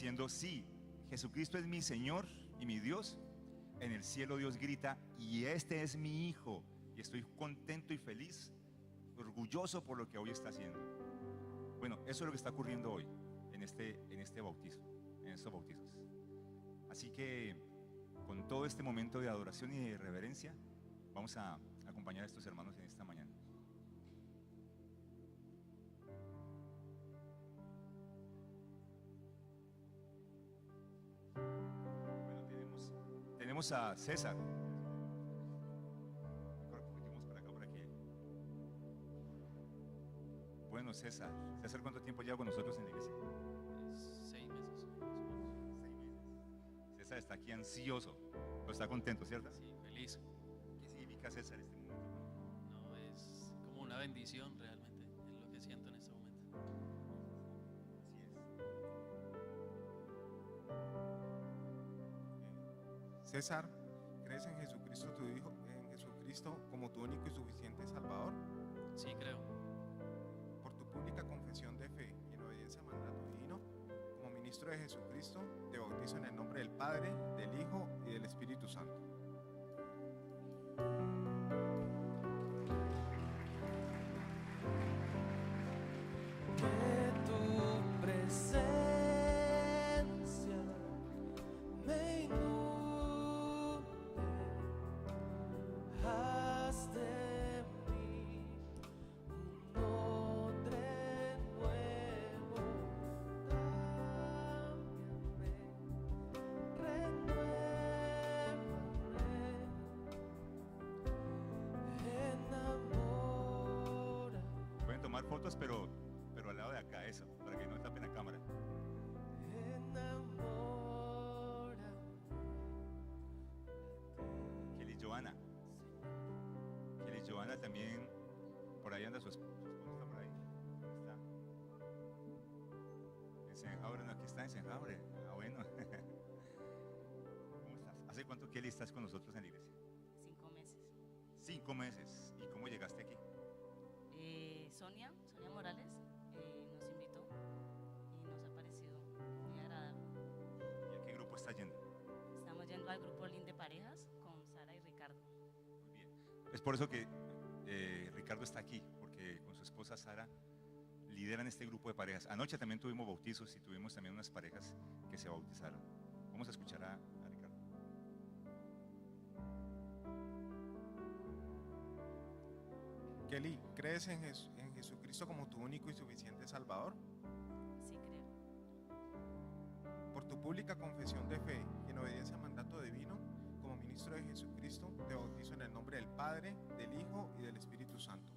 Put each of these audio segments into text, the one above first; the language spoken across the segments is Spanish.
diciendo: sí, Jesucristo es mi Señor y mi Dios, en el cielo Dios grita: y este es mi Hijo, y estoy contento y feliz, orgulloso por lo que hoy está haciendo. Bueno, eso es lo que está ocurriendo hoy en este bautizo, en estos bautizos. Así que con todo este momento de adoración y de reverencia, vamos a acompañar a estos hermanos en esta mañana. Bueno, tenemos a César. Por acá, por aquí. Bueno, César, ¿cuánto tiempo lleva con nosotros en la iglesia? 6 meses. 6 meses. César está aquí ansioso, pero está contento, ¿cierto? Sí, feliz. ¿Qué significa, César, este momento? No, es como una bendición realmente, es lo que siento en este momento. Así es. César, ¿crees en Jesucristo tu Hijo, en Jesucristo como tu único y suficiente Salvador? Sí, creo. Por tu pública confesión de fe y en obediencia al mandato divino, como ministro de Jesucristo, te bautizo en el nombre del Padre, del Hijo y del Espíritu Santo. Que tu presencia me inunde, haz de mí un odre nuevo, cámbiame, renuévame, enamora. Pueden tomar fotos, pero al lado de acá, eso, para que no tapen la cámara. Enamora. Kelly Joana. Kelly Joana también, por ahí anda su esposo, está por ahí. ¿Dónde está? En Senjaure, no, aquí está en Senjaure. Ah, bueno. ¿Cómo estás? ¿Hace cuánto, Kelly, estás con nosotros en la iglesia? 5 meses. 5 meses. ¿Y cómo llegaste aquí? Sonia Morales nos invitó y nos ha parecido muy agradable. ¿Y a qué grupo estás yendo? Estamos yendo al grupo Lin de Parejas con Sara y Ricardo. Muy bien. Es por eso que Ricardo está aquí, porque con su esposa Sara lideran este grupo de parejas. Anoche también tuvimos bautizos y tuvimos también unas parejas que se bautizaron. Vamos a escuchar a Ricardo. Kelly, ¿crees en Jesucristo como tu único y suficiente Salvador? Sí, creo. Por tu pública confesión de fe y en obediencia al mandato divino, como ministro de Jesucristo, te bautizo en el nombre del Padre, del Hijo y del Espíritu Santo.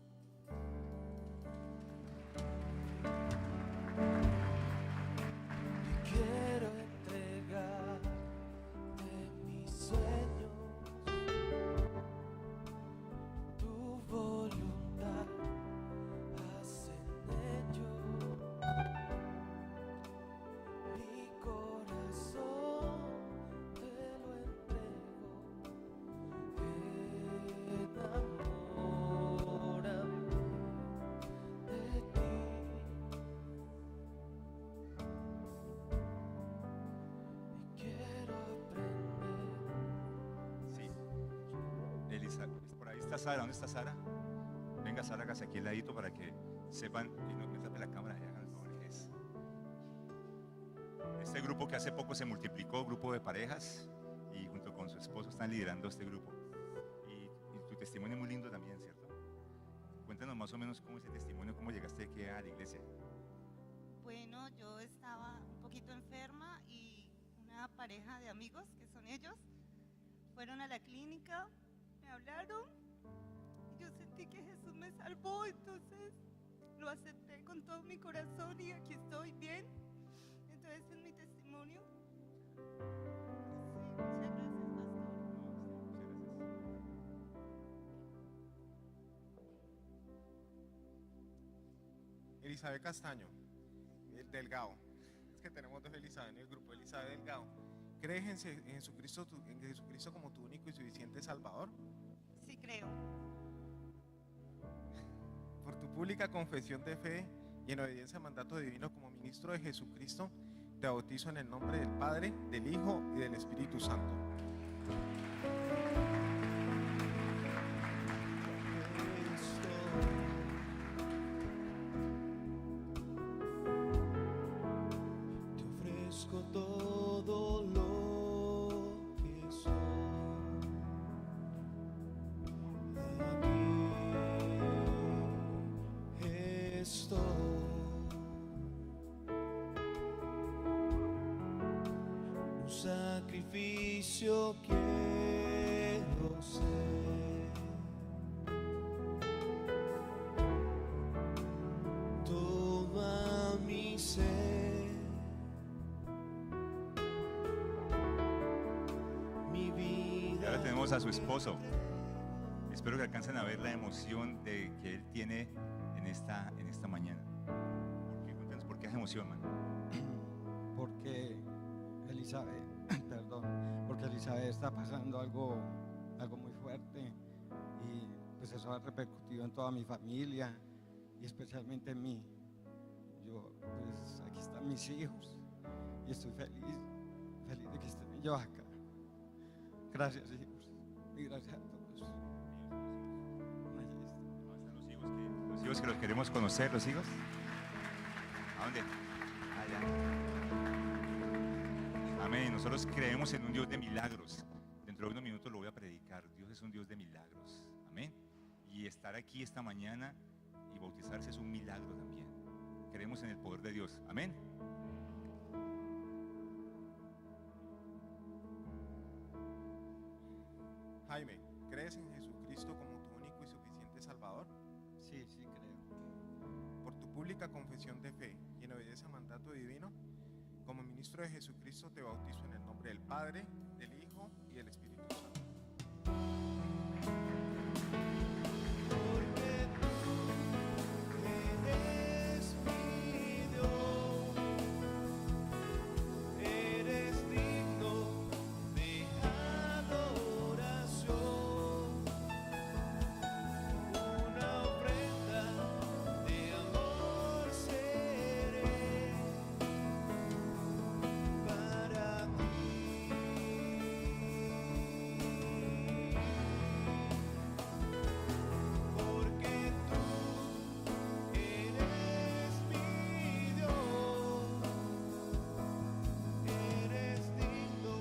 Y quiero entregar de mis sueños tu voluntad, haz en ellos mi corazón, te lo entrego, enamórame de ti. Quiero aprender. Sí. Elisa, por ahí está Sara. ¿Dónde está Sara? Venga, Sara, hágase aquí al ladito para que sepan y no me tape la cámara y hagan el favor. Este grupo que hace poco se multiplicó, grupo de parejas, y junto con su esposo están liderando este grupo. Y tu testimonio es muy lindo también, ¿cierto? Cuéntanos más o menos cómo es el testimonio, cómo llegaste aquí a la iglesia. Bueno, yo estaba un poquito enferma y una pareja de amigos, que son ellos, fueron a la clínica, me hablaron y yo sentí que Jesús me salvó, entonces lo acepté con todo mi corazón y aquí estoy bien. Entonces ese es mi testimonio. Sí, muchas gracias, pastor. Muchas gracias. Elizabeth Castaño, el Delgado. Es que tenemos dos Elizabeth en el grupo, Elizabeth Delgado. ¿Crees en Jesucristo, en Jesucristo como tu único y suficiente Salvador? Sí, creo. Por tu pública confesión de fe y en obediencia al mandato divino como ministro de Jesucristo, te bautizo en el nombre del Padre, del Hijo y del Espíritu Santo. Te ofrezco todo lo que soy. Aquí estoy. Un sacrificio quiero ser. Toma mi ser, mi Y vida. ahora tenemos a su esposo. Espero que alcancen a ver la emoción que él tiene en esta mañana. Cuéntanos por qué es emoción, man. Porque Elizabeth, perdón, porque Elizabeth está pasando algo muy fuerte y pues eso ha repercutido en toda mi familia y especialmente en mí. Yo, pues aquí están mis hijos y estoy feliz de que estén ellos acá. Gracias, hijos, y gracias a todos. Ahí está. Los hijos que los queremos conocer, los hijos. ¿A dónde? Allá. Amén. Nosotros creemos en un Dios de milagros. Dentro de unos minutos lo voy a predicar. Dios es un Dios de milagros. Amén. Y estar aquí esta mañana y bautizarse es un milagro también. Creemos en el poder de Dios. Amén. Jaime, ¿crees en Jesucristo como tu único y suficiente Salvador? Sí, creo. Por tu pública confesión de fe y en obediencia al mandato divino, como ministro de Jesucristo te bautizo en el nombre del Padre, del Hijo y del Espíritu Santo. Porque tú eres mi Dios, eres digno de adoración, una ofrenda de amor seré para ti. Porque tú eres mi Dios, eres digno.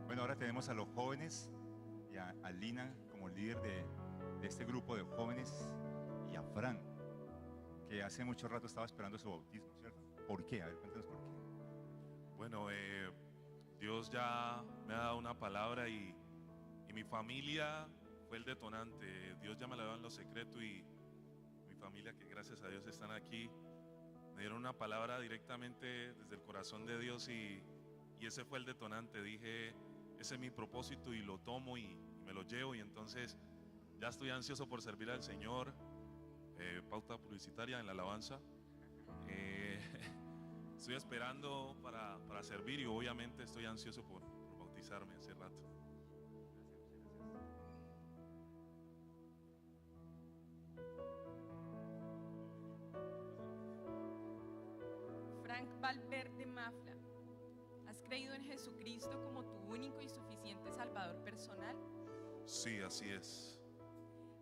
Bueno, ahora tenemos a los jóvenes y a Lina como líder de este grupo de jóvenes y a Fran, que hace mucho rato estaba esperando su bautismo, ¿cierto? ¿Por qué? A ver, cuéntanos por qué. Bueno, Dios ya me ha dado una palabra y mi familia fue el detonante. Dios ya me la dio en lo secreto y mi familia, que gracias a Dios están aquí, me dieron una palabra directamente desde el corazón de Dios y ese fue el detonante. Dije, ese es mi propósito y lo tomo y me lo llevo y entonces ya estoy ansioso por servir al Señor. Pauta publicitaria en la alabanza. Estoy esperando para servir y obviamente estoy ansioso por bautizarme hace rato. Frank Valverde Mafla, ¿has creído en Jesucristo como tu único y suficiente Salvador personal? Sí, así es.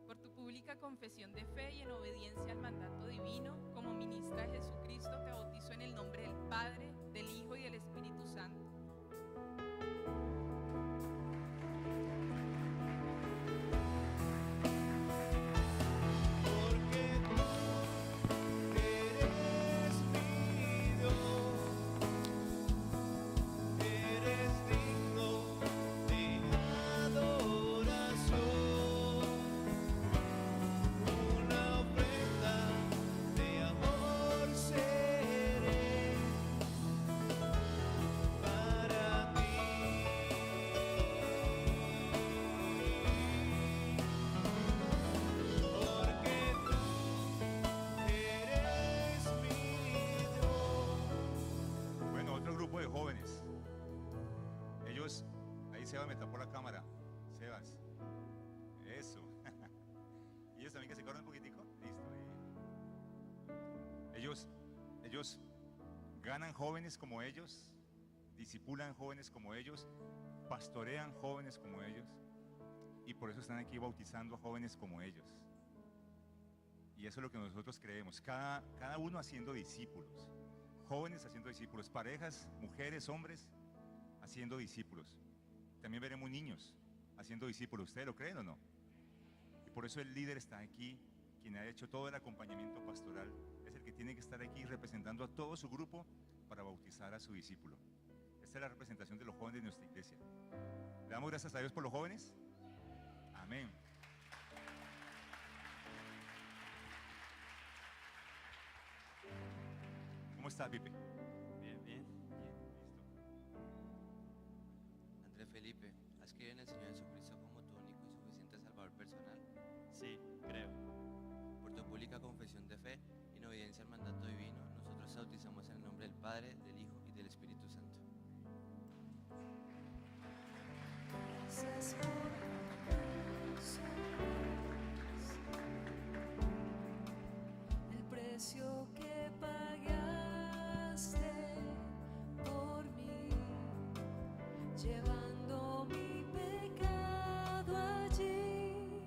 Por tu pública confesión de fe y en obediencia al mandato divino, como ministra de Jesucristo, te bautizo en el nombre del Padre, del Hijo y del Espíritu Santo. Porque tú eres mi Dios, eres digno de adoración, una ofrenda de amor seré para ti. Porque tú eres mi Dios. Bueno, otro grupo de jóvenes. Ellos, ahí Sebas me tapó la cámara. Sebas. Eso. Y ellos también que se corren un poquitico. Listo. Ellos Ellos ganan jóvenes como ellos, disipulan jóvenes como ellos, pastorean jóvenes como ellos, y por eso están aquí bautizando a jóvenes como ellos. Y eso es lo que nosotros creemos, cada uno haciendo discípulos, jóvenes haciendo discípulos, parejas, mujeres, hombres, haciendo discípulos. También veremos niños haciendo discípulos. ¿Ustedes lo creen o no? Y por eso el líder está aquí, quien ha hecho todo el acompañamiento pastoral, es el que tiene que estar aquí representando a todo su grupo para bautizar a su discípulo. Esta es la representación de los jóvenes de nuestra iglesia. ¿Le damos gracias a Dios por los jóvenes? Amén. ¿Cómo estás, Pipe? Bien, bien. Listo. Andrés Felipe, ¿has creído en el Señor Jesucristo como tu único y suficiente Salvador personal? Sí, creo. Por tu pública confesión de fe y en obediencia al mandato divino, nosotros te bautizamos en el nombre del Padre, del Hijo y del Espíritu Santo. Gracias por el precio que pagaste por mí, llevando mi pecado allí,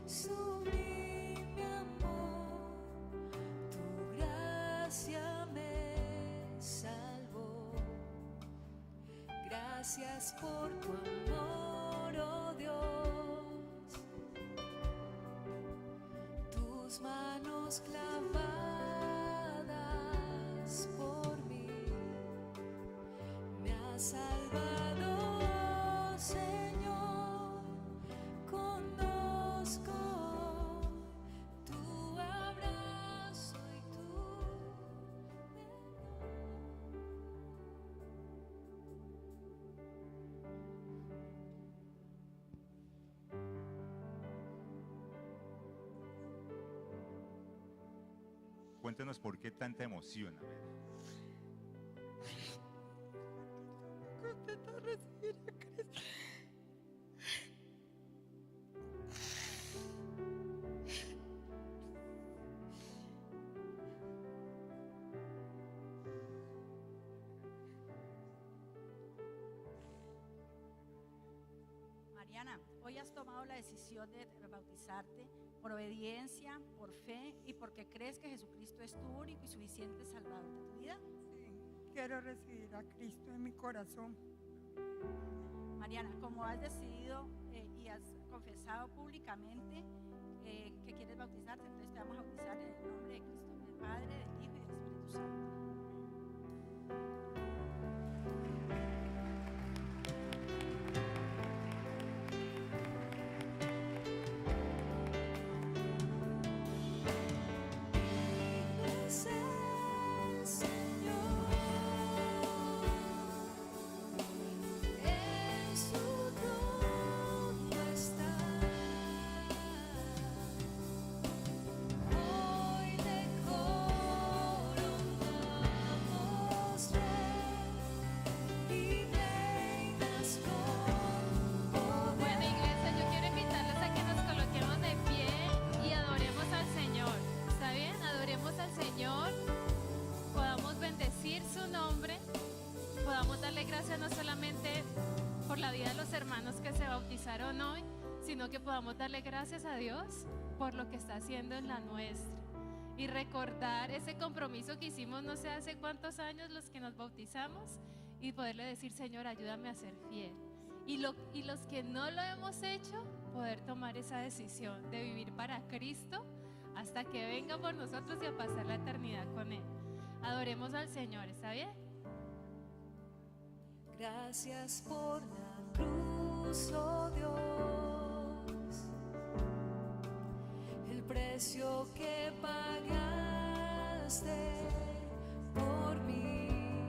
sublime amor, tu gracia me salvó. Gracias por tu amor, oh Dios, tus manos clavadas por mí, me has salvado, oh Señor, conozco tu abrazo y tu Cuéntenos por qué tanta emoción. A ver. contenta de recibir a Cristo. Mariana, hoy has tomado la decisión de bautizarte por obediencia, por fe y porque crees que Jesucristo es tu único y suficiente Salvador de tu vida. Sí, quiero recibir a Cristo en mi corazón. Mariana, como has decidido y has confesado públicamente que quieres bautizarte, entonces te vamos a bautizar en el nombre de Cristo, del Padre, del Hijo y del Espíritu Santo. Es el Señor, en su trono está. Hoy le coronamos rey y reinas con poder. Bueno, iglesia, yo quiero invitarlos a que nos coloquemos de pie y adoremos al Señor. ¿Está bien? Adoremos al Señor, podamos bendecir su nombre, podamos darle gracias no solamente por la vida de los hermanos que se bautizaron hoy, sino que podamos darle gracias a Dios por lo que está haciendo en la nuestra. Y recordar ese compromiso que hicimos no sé hace cuántos años los que nos bautizamos y poderle decir, Señor, ayúdame a ser fiel. Y los que no lo hemos hecho, poder tomar esa decisión de vivir para Cristo hasta que venga por nosotros y a pasar la eternidad con Él. Adoremos al Señor, ¿está bien? Gracias por la cruz, oh Dios, el precio que pagaste por mí,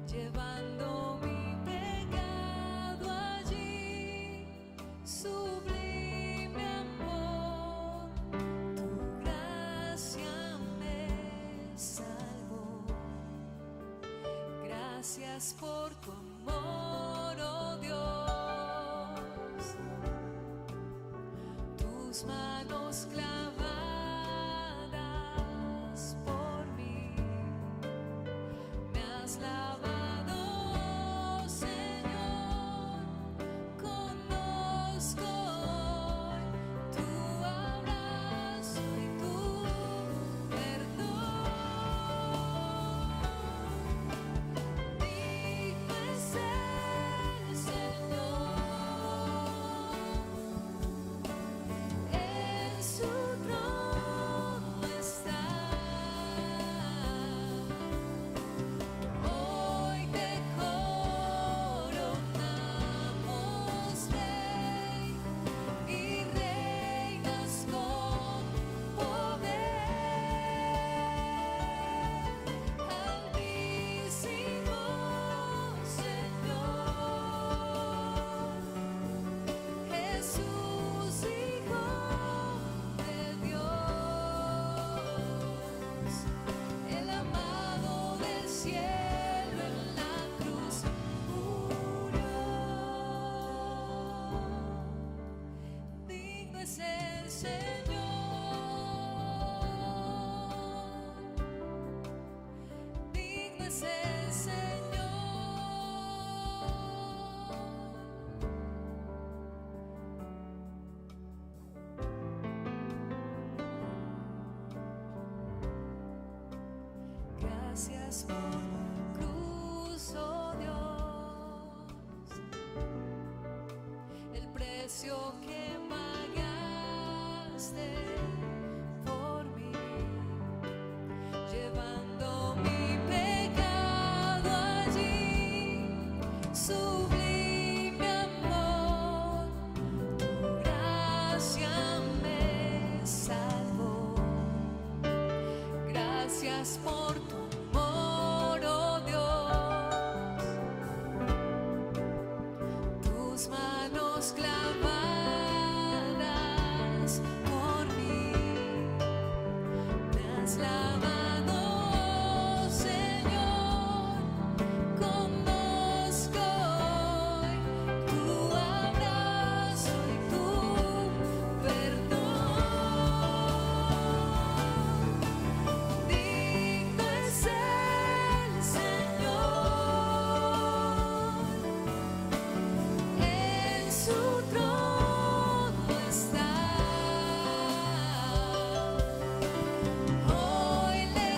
llevando mi pecado allí, sublime amor, tu gracia me salvó. Gracias por tu amor, oh Dios, tus manos clavadas por mí, has lavado, Señor, conozco hoy tu abrazo y tu perdón. Digno es el Señor, en su trono está. Hoy te coronamos Rey y reinas con poder. Altísimo Señor, Jesús, Hijo de Dios, el amado del cielo en la cruz murió. Digno es el Señor, digno es el Señor. Gracias por tu cruz, oh Dios, el precio que pagaste por mí, llevando mi pecado allí, sublime amor, tu gracia me salvó. Gracias por tu amor, oh Dios, tus manos clavadas por mí, me has lavado, Señor, conozco hoy tu abrazo y tu perdón. Digno es el Señor, en su trono está. Hoy le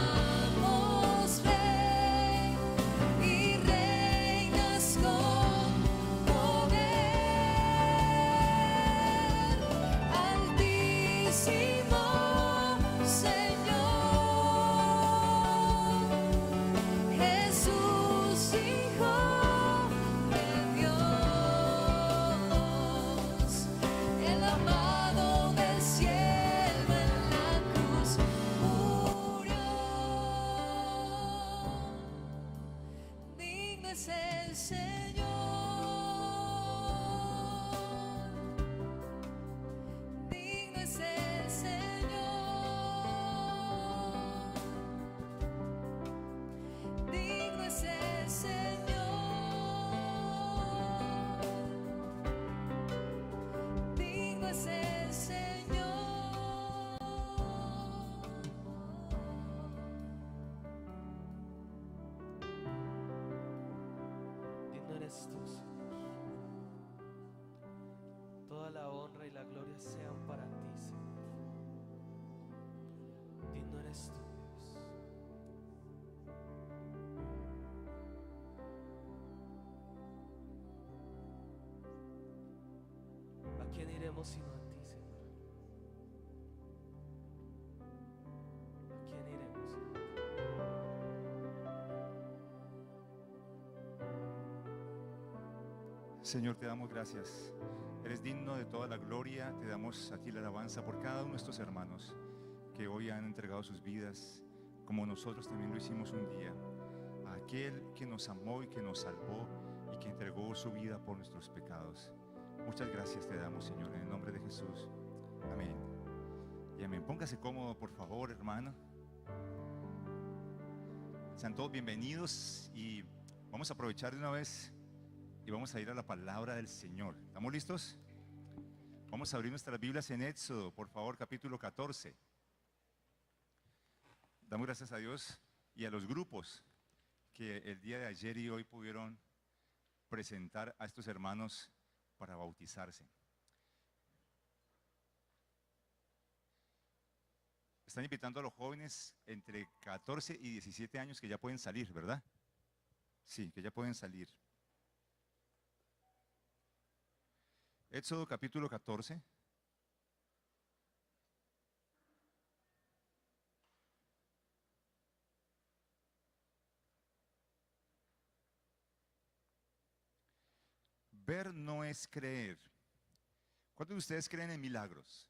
coronamos Rey y reinas con poder. Altísimo Señor, Jesús, Hijo de Dios, el amado del cielo en la cruz murió. Digno es el Señor, digno es el Señor, digno es el Señor, digno es el Señor. Digno eres tú, Señor. Toda la honra y la gloria sean para ti, Señor. Digno eres tú, Dios. ¿A quién iremos sino a ti, Señor? ¿A quién iremos sino a ti? Señor, te damos gracias. Eres digno de toda la gloria. Te damos a ti la alabanza por cada uno de nuestros hermanos que hoy han entregado sus vidas, como nosotros también lo hicimos un día, a aquel que nos amó y que nos salvó y que entregó su vida por nuestros pecados. Muchas gracias te damos, Señor, en el nombre de Jesús. Amén. Y amén. Póngase cómodo, por favor, hermano. Sean todos bienvenidos y vamos a aprovechar de una vez y vamos a ir a la palabra del Señor. ¿Estamos listos? Vamos a abrir nuestras Biblias en Éxodo, por favor, capítulo 14. Damos gracias a Dios y a los grupos que el día de ayer y hoy pudieron presentar a estos hermanos para bautizarse. Están invitando a los jóvenes entre 14 y 17 años que ya pueden salir, ¿verdad? Sí, que ya pueden salir. Éxodo capítulo 14. Ver no es creer. ¿Cuántos de ustedes creen en milagros?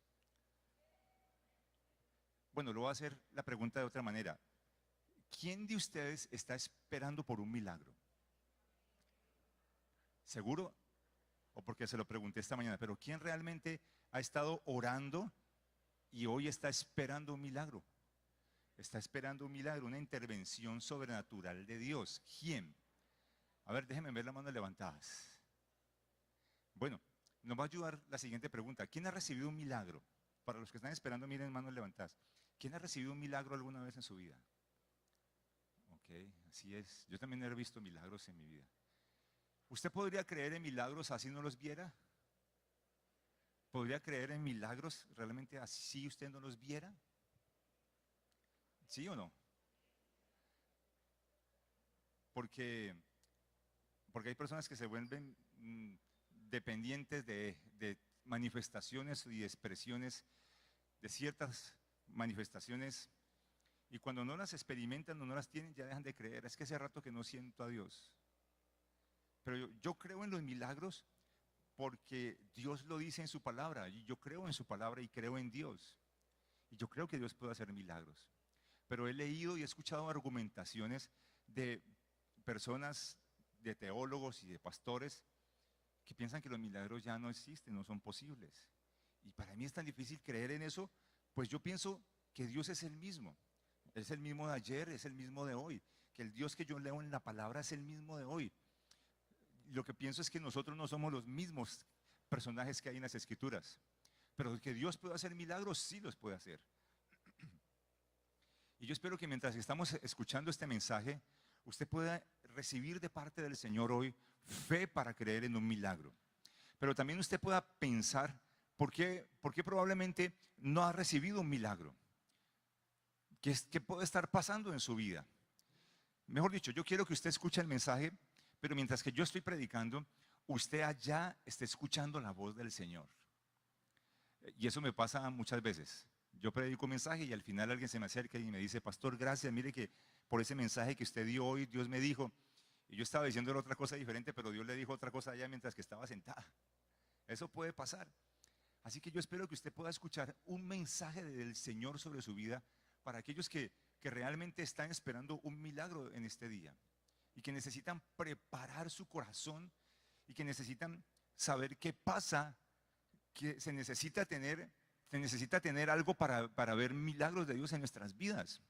Bueno, lo voy a hacer la pregunta de otra manera. ¿Quién de ustedes está esperando por un milagro? ¿Seguro? O porque se lo pregunté esta mañana, pero ¿quién realmente ha estado orando y hoy está esperando un milagro? Está esperando un milagro, una intervención sobrenatural de Dios. ¿Quién? A ver, déjenme ver las manos levantadas. Bueno, nos va a ayudar la siguiente pregunta. ¿Quién ha recibido un milagro? Para los que están esperando, miren manos levantadas. ¿Quién ha recibido un milagro alguna vez en su vida? Ok, así es. Yo también he visto milagros en mi vida. ¿Usted podría creer en milagros así no los viera? ¿Podría creer en milagros realmente así usted no los viera? ¿Sí o no? Porque hay personas que se vuelven dependientes de manifestaciones y expresiones, de ciertas manifestaciones, y cuando no las experimentan o no las tienen ya dejan de creer. Es que hace rato que no siento a Dios. Pero yo creo en los milagros porque Dios lo dice en su palabra, y yo creo en su palabra y creo en Dios, y yo creo que Dios puede hacer milagros. Pero he leído y he escuchado argumentaciones de personas, de teólogos y de pastores que piensan que los milagros ya no existen, no son posibles. Y para mí es tan difícil creer en eso, pues yo pienso que Dios es el mismo de ayer, es el mismo de hoy, que el Dios que yo leo en la palabra es el mismo de hoy. Lo que pienso es que nosotros no somos los mismos personajes que hay en las Escrituras, pero que Dios puede hacer milagros, sí los puede hacer. Y yo espero que mientras estamos escuchando este mensaje, usted pueda recibir de parte del Señor hoy fe para creer en un milagro. Pero también usted pueda pensar por qué probablemente no ha recibido un milagro. ¿Qué puede estar pasando en su vida? Mejor dicho, yo quiero que usted escuche el mensaje, pero mientras que yo estoy predicando, usted allá esté escuchando la voz del Señor. Y eso me pasa muchas veces. Yo predico un mensaje y al final alguien se me acerca y me dice: pastor, gracias, mire que por ese mensaje que usted dio hoy, Dios me dijo. Y yo estaba diciéndole otra cosa diferente, pero Dios le dijo otra cosa allá mientras que estaba sentada. Eso puede pasar. Así que yo espero que usted pueda escuchar un mensaje del Señor sobre su vida para aquellos que realmente están esperando un milagro en este día y que necesitan preparar su corazón y que necesitan saber qué pasa, que se necesita tener algo para ver milagros de Dios en nuestras vidas.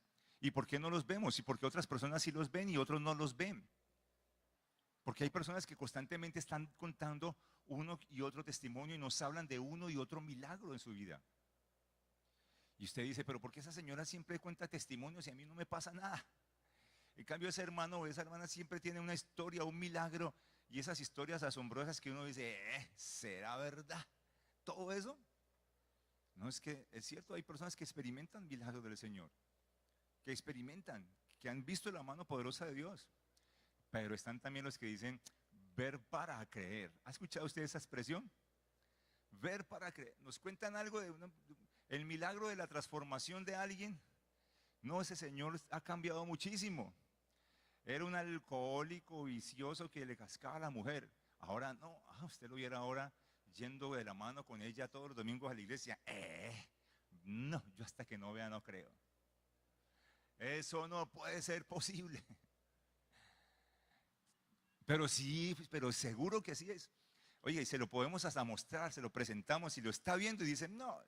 ¿Y por qué no los vemos? ¿Y por qué otras personas sí los ven y otros no los ven? Porque hay personas que constantemente están contando uno y otro testimonio y nos hablan de uno y otro milagro en su vida. Y usted dice: pero ¿por qué esa señora siempre cuenta testimonios y a mí no me pasa nada? En cambio ese hermano o esa hermana siempre tiene una historia, un milagro, y esas historias asombrosas que uno dice: ¿será verdad todo eso? No, es que es cierto, hay personas que experimentan milagros del Señor, que experimentan, que han visto la mano poderosa de Dios. Pero están también los que dicen ver para creer. ¿Ha escuchado usted esa expresión? Ver para creer. Nos cuentan algo de el milagro de la transformación de alguien. No, ese señor ha cambiado muchísimo. Era un alcohólico vicioso que le cascaba a la mujer. Ahora no, usted lo viera ahora yendo de la mano con ella todos los domingos a la iglesia. No, yo hasta que no vea no creo. Eso no puede ser posible. Pero sí, pero seguro que así es. Oye, y se lo podemos hasta mostrar, se lo presentamos y lo está viendo y dice: no,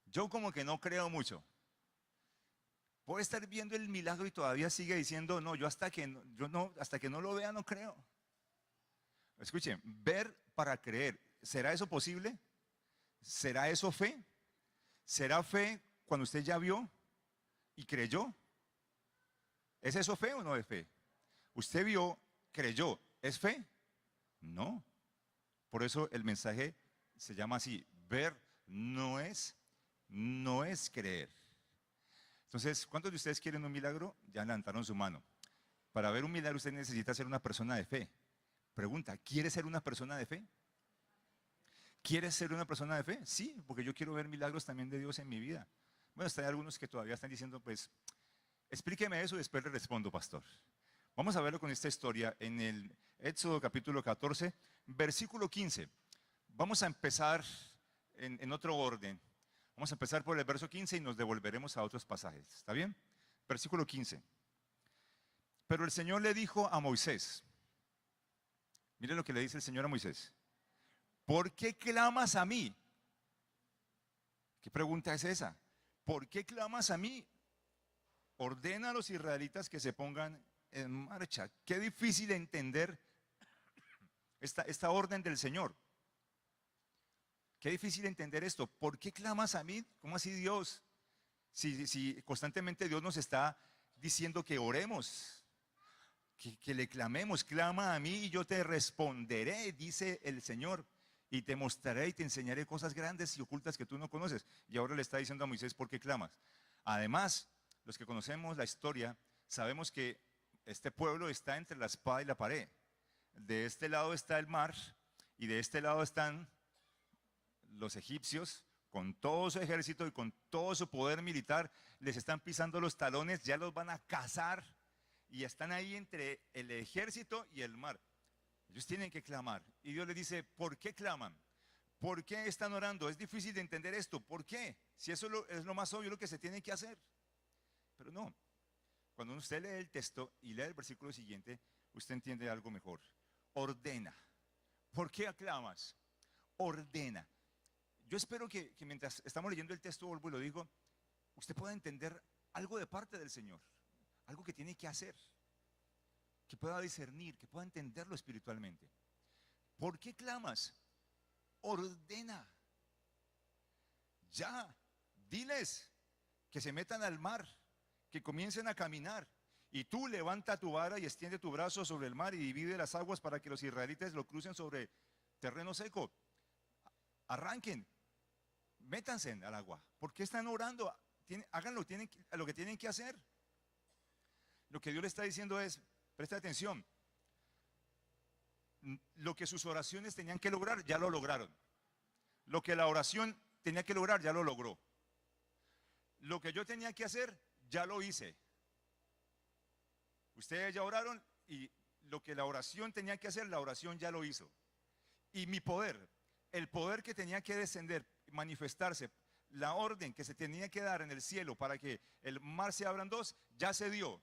yo como que no creo mucho. Puede estar viendo el milagro y todavía sigue diciendo: no, yo hasta que no lo vea no creo. Escuchen, ver para creer. ¿Será eso posible? ¿Será eso fe? ¿Será fe cuando usted ya vio y creyó? ¿Es eso fe o no es fe? Usted vio, creyó, ¿es fe? No. Por eso el mensaje se llama así, ver no es creer. Entonces, ¿cuántos de ustedes quieren un milagro? Ya levantaron su mano. Para ver un milagro usted necesita ser una persona de fe. Pregunta, ¿quiere ser una persona de fe? ¿Quieres ser una persona de fe? Sí, porque yo quiero ver milagros también de Dios en mi vida. Bueno, hay algunos que todavía están diciendo, pues, explíqueme eso y después le respondo, pastor. Vamos a verlo con esta historia en el Éxodo capítulo 14, versículo 15. Vamos a empezar en otro orden. Vamos a empezar por el verso 15 y nos devolveremos a otros pasajes. ¿Está bien? Versículo 15. Pero el Señor le dijo a Moisés, mire lo que le dice el Señor a Moisés. ¿Por qué clamas a mí? ¿Qué pregunta es esa? ¿Por qué clamas a mí? Ordena a los israelitas que se pongan en marcha. Qué difícil entender esta orden del Señor. Qué difícil entender esto. ¿Por qué clamas a mí? ¿Cómo así Dios? Si constantemente Dios nos está diciendo que oremos, que le clamemos, clama a mí y yo te responderé, dice el Señor, y te mostraré y te enseñaré cosas grandes y ocultas que tú no conoces. Y ahora le está diciendo a Moisés, ¿por qué clamas? Además, los que conocemos la historia, sabemos que este pueblo está entre la espada y la pared. De este lado está el mar y de este lado están los egipcios con todo su ejército y con todo su poder militar. Les están pisando los talones, ya los van a cazar y están ahí entre el ejército y el mar. Ellos tienen que clamar y Dios les dice, ¿por qué claman? ¿Por qué están orando? Es difícil de entender esto, ¿por qué? Si eso es lo más obvio, lo que se tiene que hacer. Pero no, cuando usted lee el texto y lee el versículo siguiente, usted entiende algo mejor. Ordena. ¿Por qué aclamas? Ordena. Yo espero que mientras estamos leyendo el texto, vuelvo y lo digo, usted pueda entender algo de parte del Señor, algo que tiene que hacer, que pueda discernir, que pueda entenderlo espiritualmente. ¿Por qué clamas? Ordena. Ya, diles que se metan al mar, que comiencen a caminar. Y tú levanta tu vara y extiende tu brazo sobre el mar y divide las aguas para que los israelitas lo crucen sobre terreno seco. Arranquen, métanse al agua. ¿Por qué están orando? Háganlo, lo que tienen que hacer. Lo que Dios le está diciendo es, presta atención, lo que sus oraciones tenían que lograr, ya lo lograron. Lo que la oración tenía que lograr, ya lo logró. Lo que yo tenía que hacer, ya lo hice. Ustedes ya oraron y lo que la oración tenía que hacer, la oración ya lo hizo. Y mi poder, el poder que tenía que descender, manifestarse, la orden que se tenía que dar en el cielo para que el mar se abra en dos, ya se dio.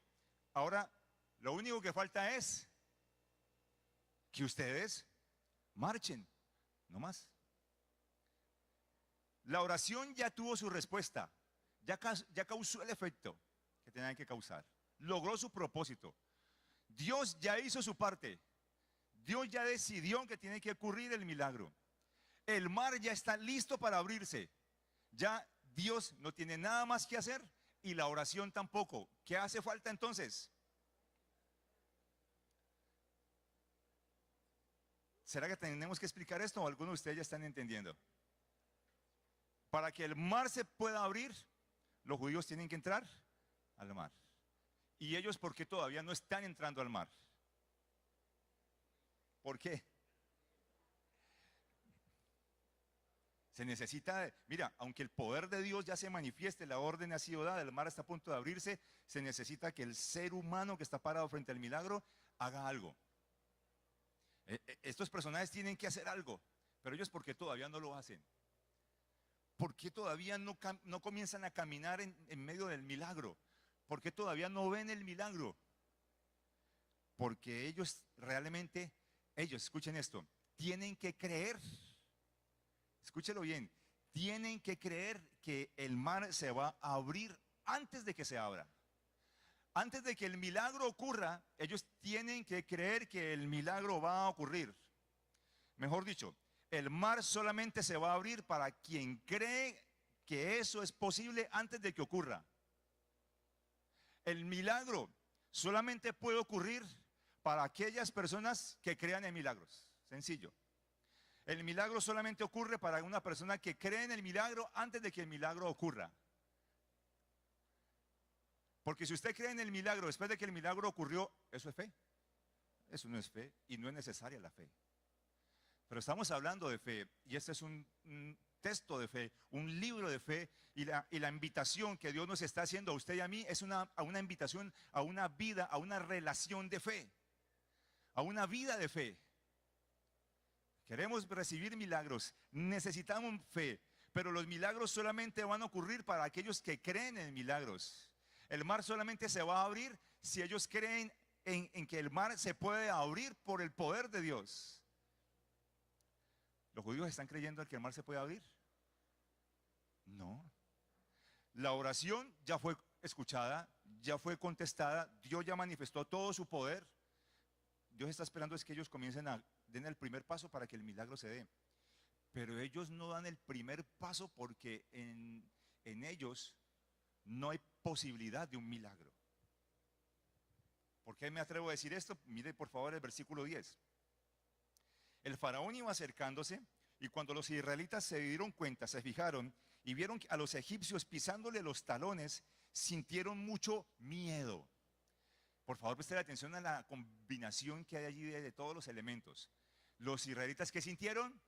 Ahora, lo único que falta es que ustedes marchen, no más. La oración ya tuvo su respuesta, ya causó el efecto que tenía que causar. Logró su propósito. Dios ya hizo su parte. Dios ya decidió que tiene que ocurrir el milagro. El mar ya está listo para abrirse. Ya Dios no tiene nada más que hacer y la oración tampoco. ¿Qué hace falta entonces? ¿Será que tenemos que explicar esto o algunos de ustedes ya están entendiendo? Para que el mar se pueda abrir, los judíos tienen que entrar al mar. ¿Y ellos por qué todavía no están entrando al mar? ¿Por qué? Se necesita, mira, aunque el poder de Dios ya se manifieste, la orden ha sido dada, el mar está a punto de abrirse, se necesita que el ser humano que está parado frente al milagro haga algo. Estos personajes tienen que hacer algo, pero ellos ¿por qué todavía no lo hacen? ¿Por qué todavía no comienzan a caminar en medio del milagro? ¿Por qué todavía no ven el milagro? Porque ellos realmente, escuchen esto, tienen que creer. Escúchelo bien, tienen que creer que el mar se va a abrir antes de que se abra. Antes de que el milagro ocurra, ellos tienen que creer que el milagro va a ocurrir. Mejor dicho, el mar solamente se va a abrir para quien cree que eso es posible antes de que ocurra. El milagro solamente puede ocurrir para aquellas personas que crean en milagros. Sencillo. El milagro solamente ocurre para una persona que cree en el milagro antes de que el milagro ocurra. Porque si usted cree en el milagro después de que el milagro ocurrió, eso es fe. Eso no es fe y no es necesaria la fe. Pero estamos hablando de fe y este es un texto de fe, un libro de fe y la invitación que Dios nos está haciendo a usted y a mí es a una invitación a una vida, a una relación de fe, a una vida de fe. Queremos recibir milagros, necesitamos fe, pero los milagros solamente van a ocurrir para aquellos que creen en milagros. El mar solamente se va a abrir si ellos creen en que el mar se puede abrir por el poder de Dios. ¿Los judíos están creyendo en que el mar se puede abrir? No. La oración ya fue escuchada, ya fue contestada, Dios ya manifestó todo su poder. Dios está esperando es que ellos comiencen a den el primer paso para que el milagro se dé. Pero ellos no dan el primer paso porque en ellos no hay posibilidad de un milagro. ¿Por qué me atrevo a decir esto? Mire por favor el versículo 10. El faraón iba acercándose y cuando los israelitas se dieron cuenta, se fijaron y vieron a los egipcios pisándole los talones, sintieron mucho miedo. Por favor, presten atención a la combinación que hay allí de todos los elementos. Los israelitas, ¿qué sintieron?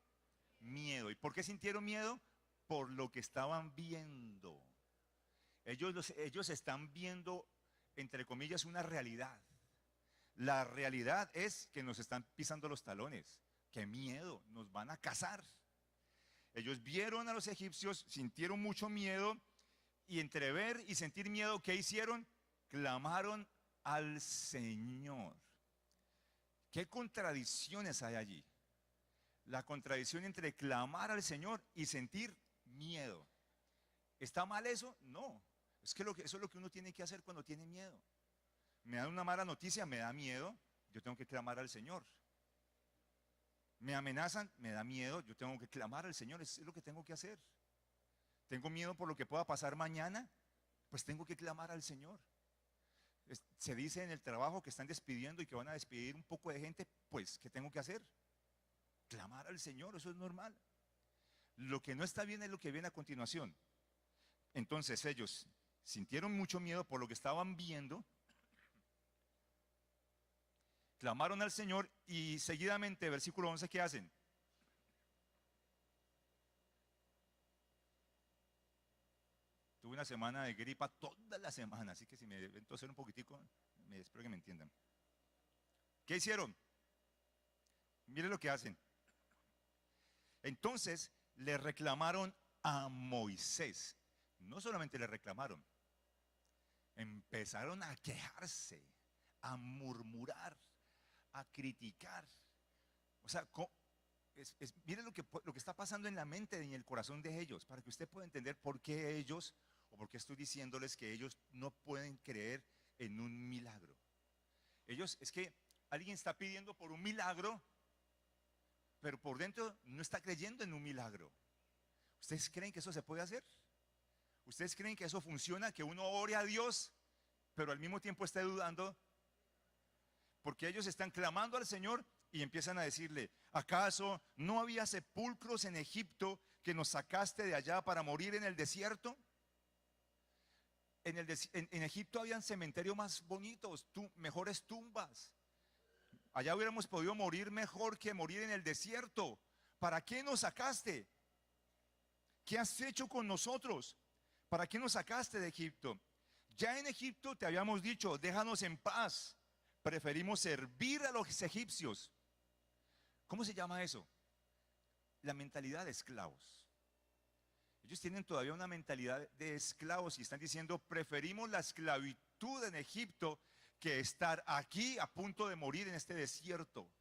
Miedo. ¿Y por qué sintieron miedo? Por lo que estaban viendo. Ellos están viendo, entre comillas, una realidad. La realidad es que nos están pisando los talones. ¡Qué miedo! Nos van a cazar. Ellos vieron a los egipcios, sintieron mucho miedo y entre ver y sentir miedo, ¿qué hicieron? Clamaron al Señor. ¿Qué contradicciones hay allí? La contradicción entre clamar al Señor y sentir miedo. ¿Está mal eso? No. Es que eso es lo que uno tiene que hacer cuando tiene miedo. Me dan una mala noticia, me da miedo, yo tengo que clamar al Señor. Me amenazan, me da miedo, yo tengo que clamar al Señor, es lo que tengo que hacer. Tengo miedo por lo que pueda pasar mañana, pues tengo que clamar al Señor. Se dice en el trabajo que están despidiendo y que van a despedir un poco de gente, pues ¿qué tengo que hacer? Clamar al Señor, eso es normal. Lo que no está bien es lo que viene a continuación. Entonces ellos sintieron mucho miedo por lo que estaban viendo, clamaron al Señor y seguidamente, versículo 11, ¿qué hacen? Tuve una semana de gripa toda la semana, así que si me deben toser un poquitico, espero que me entiendan. ¿Qué hicieron? Miren lo que hacen. Entonces le reclamaron a Moisés. No solamente le reclamaron, empezaron a quejarse, a murmurar, a criticar. O sea, miren lo que está pasando en la mente y en el corazón de ellos, para que usted pueda entender por qué ellos, o por qué estoy diciéndoles que ellos no pueden creer en un milagro. Es que alguien está pidiendo por un milagro, pero por dentro no está creyendo en un milagro. ¿Ustedes creen que eso se puede hacer? ¿Ustedes creen que eso funciona? Que uno ore a Dios, pero al mismo tiempo esté dudando. Porque ellos están clamando al Señor y empiezan a decirle: ¿acaso no había sepulcros en Egipto que nos sacaste de allá para morir en el desierto? En Egipto habían cementerios más bonitos, mejores tumbas. Allá hubiéramos podido morir mejor que morir en el desierto. ¿Para qué nos sacaste? ¿Qué has hecho con nosotros? ¿Para qué nos sacaste de Egipto? Ya en Egipto te habíamos dicho: déjanos en paz. Preferimos servir a los egipcios. ¿Cómo se llama eso? La mentalidad de esclavos. Ellos tienen todavía una mentalidad de esclavos y están diciendo: preferimos la esclavitud en Egipto que estar aquí a punto de morir en este desierto.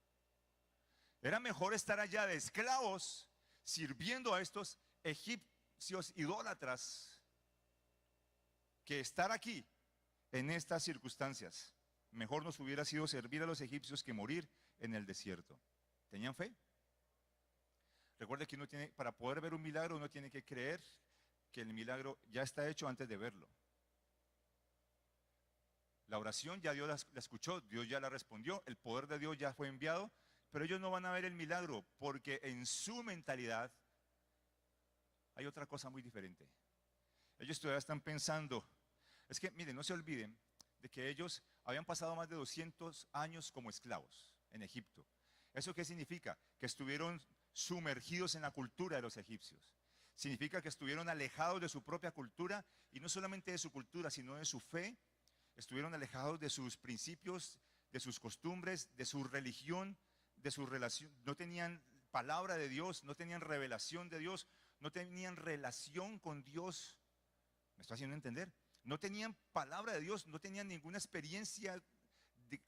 Era mejor estar allá de esclavos sirviendo a estos egipcios idólatras que estar aquí en estas circunstancias. Mejor nos hubiera sido servir a los egipcios que morir en el desierto. ¿Tenían fe? Recuerde que para poder ver un milagro uno tiene que creer que el milagro ya está hecho antes de verlo. La oración ya Dios la escuchó, Dios ya la respondió, el poder de Dios ya fue enviado, pero ellos no van a ver el milagro porque en su mentalidad hay otra cosa muy diferente. Ellos todavía están pensando, es que miren, no se olviden de que ellos habían pasado más de 200 años como esclavos en Egipto. ¿Eso qué significa? Que estuvieron sumergidos en la cultura de los egipcios. Significa que estuvieron alejados de su propia cultura, y no solamente de su cultura, sino de su fe. Estuvieron alejados de sus principios, de sus costumbres, de su religión, de su relación. No tenían palabra de Dios, no tenían revelación de Dios, no tenían relación con Dios. ¿Me estoy haciendo entender? No tenían palabra de Dios, no tenían ninguna experiencia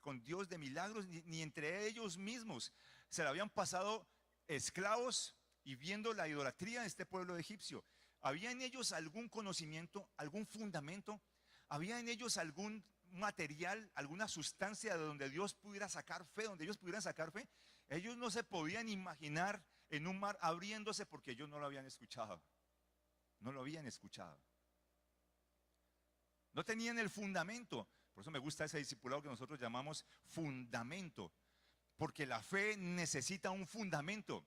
con Dios de milagros, ni entre ellos mismos. Se la habían pasado esclavos y viendo la idolatría de este pueblo egipcio. ¿Había en ellos algún conocimiento, algún fundamento? ¿Había en ellos algún material, alguna sustancia de donde Dios pudiera sacar fe, donde ellos pudieran sacar fe? Ellos no se podían imaginar en un mar abriéndose porque ellos no lo habían escuchado. No lo habían escuchado. No tenían el fundamento. Por eso me gusta ese discipulado que nosotros llamamos fundamento. Porque la fe necesita un fundamento.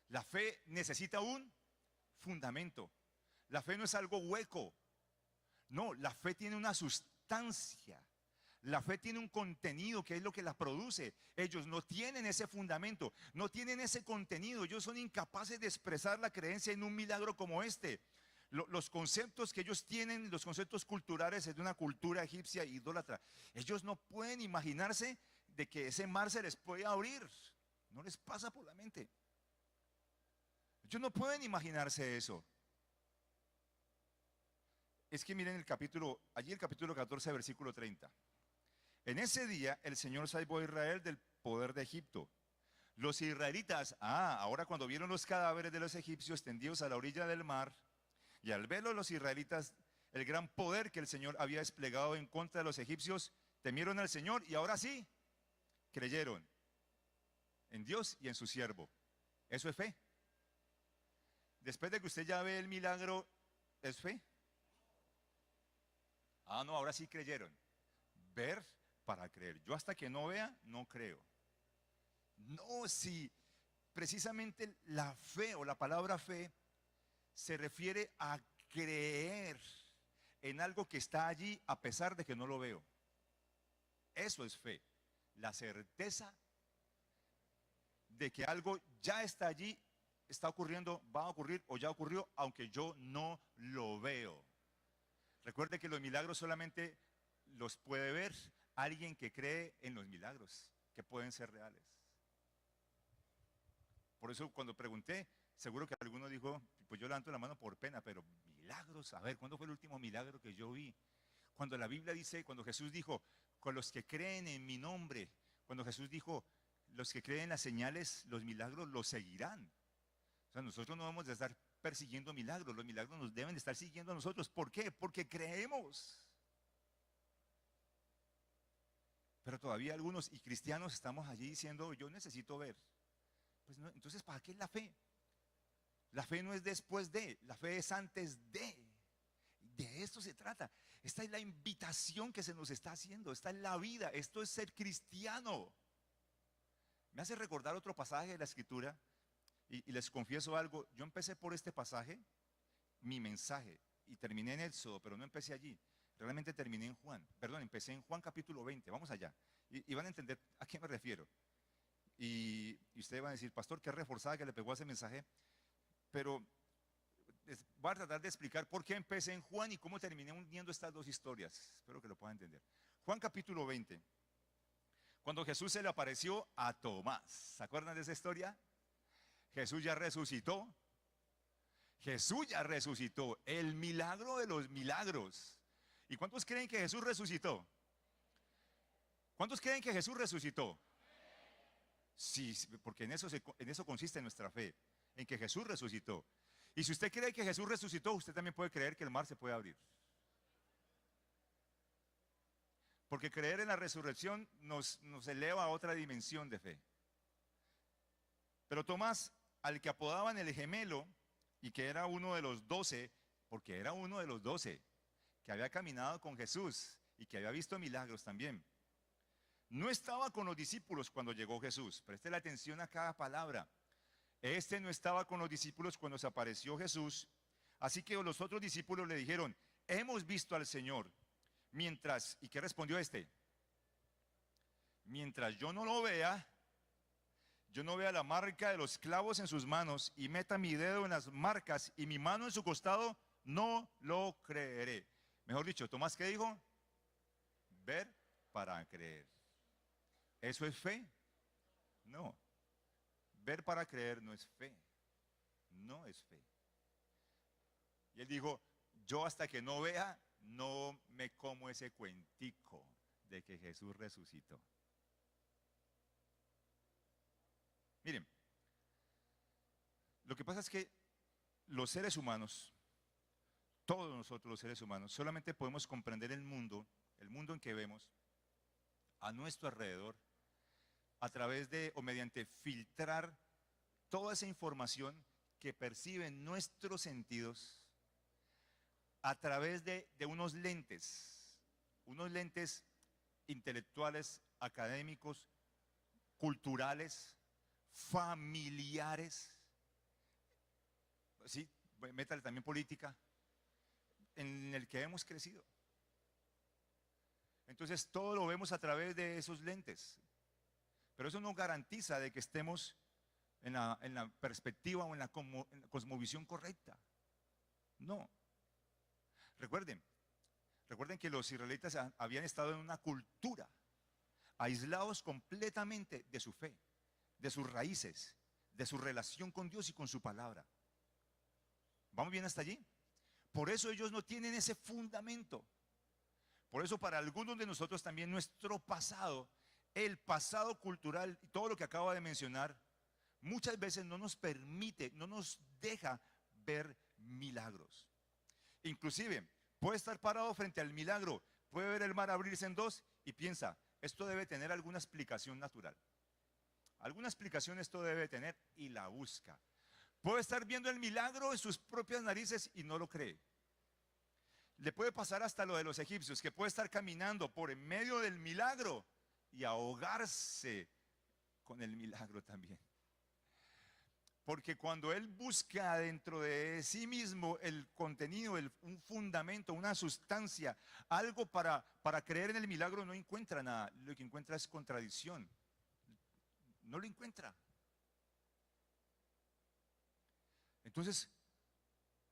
La fe necesita un fundamento. La fe no es algo hueco. No, la fe tiene una sustancia. La fe tiene un contenido que es lo que la produce. Ellos no tienen ese fundamento, no tienen ese contenido. Ellos son incapaces de expresar la creencia en un milagro como este. Los conceptos que ellos tienen, los conceptos culturales de una cultura egipcia idólatra, ellos no pueden imaginarse de que ese mar se les puede abrir. No les pasa por la mente. Ellos no pueden imaginarse eso. Es que miren allí el capítulo 14, versículo 30. En ese día el Señor salvó a Israel del poder de Egipto. Los israelitas, ahora cuando vieron los cadáveres de los egipcios tendidos a la orilla del mar, y al verlo los israelitas, el gran poder que el Señor había desplegado en contra de los egipcios, temieron al Señor y ahora sí, creyeron en Dios y en su siervo. Eso es fe. Después de que usted ya ve el milagro, ¿es fe? No, ahora sí creyeron. Ver para creer. Yo hasta que no vea, no creo. No, si precisamente la fe o la palabra fe se refiere a creer en algo que está allí a pesar de que no lo veo. Eso es fe. La certeza de que algo ya está allí, está ocurriendo, va a ocurrir o ya ocurrió, aunque yo no lo veo. Recuerde que los milagros solamente los puede ver alguien que cree en los milagros, que pueden ser reales. Por eso cuando pregunté, seguro que alguno dijo, pues yo levanto la mano por pena, pero milagros, a ver, ¿cuándo fue el último milagro que yo vi? Cuando la Biblia dice, cuando Jesús dijo, con los que creen en mi nombre, cuando Jesús dijo, los que creen en las señales, los milagros los seguirán. O sea, nosotros no vamos a estar persiguiendo milagros, los milagros nos deben de estar siguiendo a nosotros. ¿Por qué? Porque creemos. Pero todavía algunos y cristianos estamos allí diciendo, yo necesito ver. Pues no, entonces, ¿para qué es la fe? La fe no es después de, la fe es antes de. De esto se trata. Esta es la invitación que se nos está haciendo. Esta es la vida. Esto es ser cristiano. Me hace recordar otro pasaje de la Escritura. Y les confieso algo. Yo empecé por este pasaje, mi mensaje, y terminé en Éxodo, pero no empecé allí. Realmente terminé en Juan. Perdón, empecé en Juan capítulo 20. Vamos allá. Y van a entender a qué me refiero. Y ustedes van a decir, pastor, qué reforzada que le pegó a ese mensaje. Pero voy a tratar de explicar por qué empecé en Juan y cómo terminé uniendo estas dos historias. Espero que lo puedan entender. Juan capítulo 20. Cuando Jesús se le apareció a Tomás. ¿Se acuerdan de esa historia? Jesús ya resucitó. Jesús ya resucitó. El milagro de los milagros. ¿Y cuántos creen que Jesús resucitó? ¿Cuántos creen que Jesús resucitó? Sí, porque en eso consiste nuestra fe. En que Jesús resucitó. Y si usted cree que Jesús resucitó, usted también puede creer que el mar se puede abrir. Porque creer en la resurrección nos eleva a otra dimensión de fe. Pero Tomás, al que apodaban el gemelo, y que era uno de los 12, porque era uno de los 12, que había caminado con Jesús, y que había visto milagros también. No estaba con los discípulos cuando llegó Jesús. Preste la atención a cada palabra. Este no estaba con los discípulos cuando se apareció Jesús. Así que los otros discípulos le dijeron, hemos visto al Señor. Mientras, ¿y qué respondió este? Mientras yo no lo vea, yo no vea la marca de los clavos en sus manos y meta mi dedo en las marcas y mi mano en su costado, no lo creeré. Mejor dicho, Tomás, ¿qué dijo? Ver para creer. ¿Eso es fe? No. Ver para creer no es fe. No es fe. Y él dijo, yo hasta que no vea, no me como ese cuentico de que Jesús resucitó. Miren, lo que pasa es que los seres humanos, todos nosotros los seres humanos, solamente podemos comprender el mundo en que vemos, a nuestro alrededor, a través de o mediante filtrar toda esa información que perciben nuestros sentidos a través de unos lentes intelectuales, académicos, culturales, familiares, sí, métale también política, en el que hemos crecido. Entonces todo lo vemos a través de esos lentes, pero eso no garantiza de que estemos en la perspectiva o en la cosmovisión correcta. No. Recuerden que los israelitas habían estado en una cultura, aislados completamente de su fe, de sus raíces, de su relación con Dios y con su palabra. ¿Vamos bien hasta allí? Por eso ellos no tienen ese fundamento. Por eso para algunos de nosotros también nuestro pasado, el pasado cultural y todo lo que acabo de mencionar, muchas veces no nos permite, no nos deja ver milagros. Inclusive, puede estar parado frente al milagro, puede ver el mar abrirse en dos y piensa, esto debe tener alguna explicación natural. Alguna explicación esto debe tener y la busca. Puede estar viendo el milagro en sus propias narices y no lo cree. Le puede pasar hasta lo de los egipcios, que puede estar caminando por en medio del milagro y ahogarse con el milagro también. Porque cuando él busca dentro de sí mismo el contenido, un fundamento, una sustancia, algo para creer en el milagro, no encuentra nada. Lo que encuentra es contradicción. No lo encuentra. Entonces,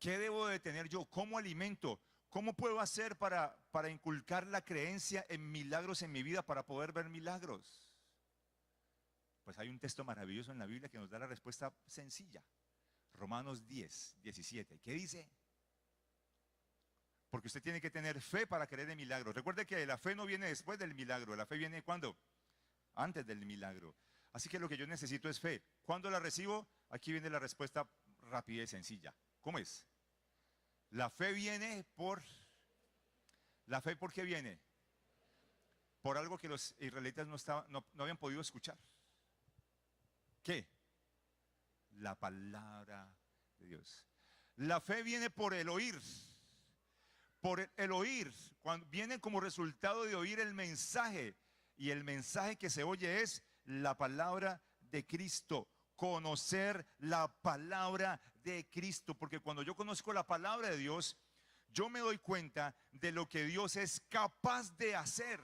¿qué debo de tener yo? ¿Cómo alimento? ¿Cómo puedo hacer para inculcar la creencia en milagros en mi vida para poder ver milagros? Pues hay un texto maravilloso en la Biblia que nos da la respuesta sencilla. Romanos 10, 17. ¿Qué dice? Porque usted tiene que tener fe para creer en milagros. Recuerde que la fe no viene después del milagro. La fe viene ¿cuándo? Antes del milagro. Así que lo que yo necesito es fe. ¿Cuándo la recibo? Aquí viene la respuesta rápida y sencilla. ¿Cómo es? La fe viene por... ¿La fe por qué viene? Por algo que los israelitas no habían podido escuchar. ¿Qué? La palabra de Dios. La fe viene por el oír. Por el oír. Cuando viene como resultado de oír el mensaje. Y el mensaje que se oye es la palabra de Cristo. Conocer la palabra de Cristo. Porque cuando yo conozco la palabra de Dios, yo me doy cuenta de lo que Dios es capaz de hacer.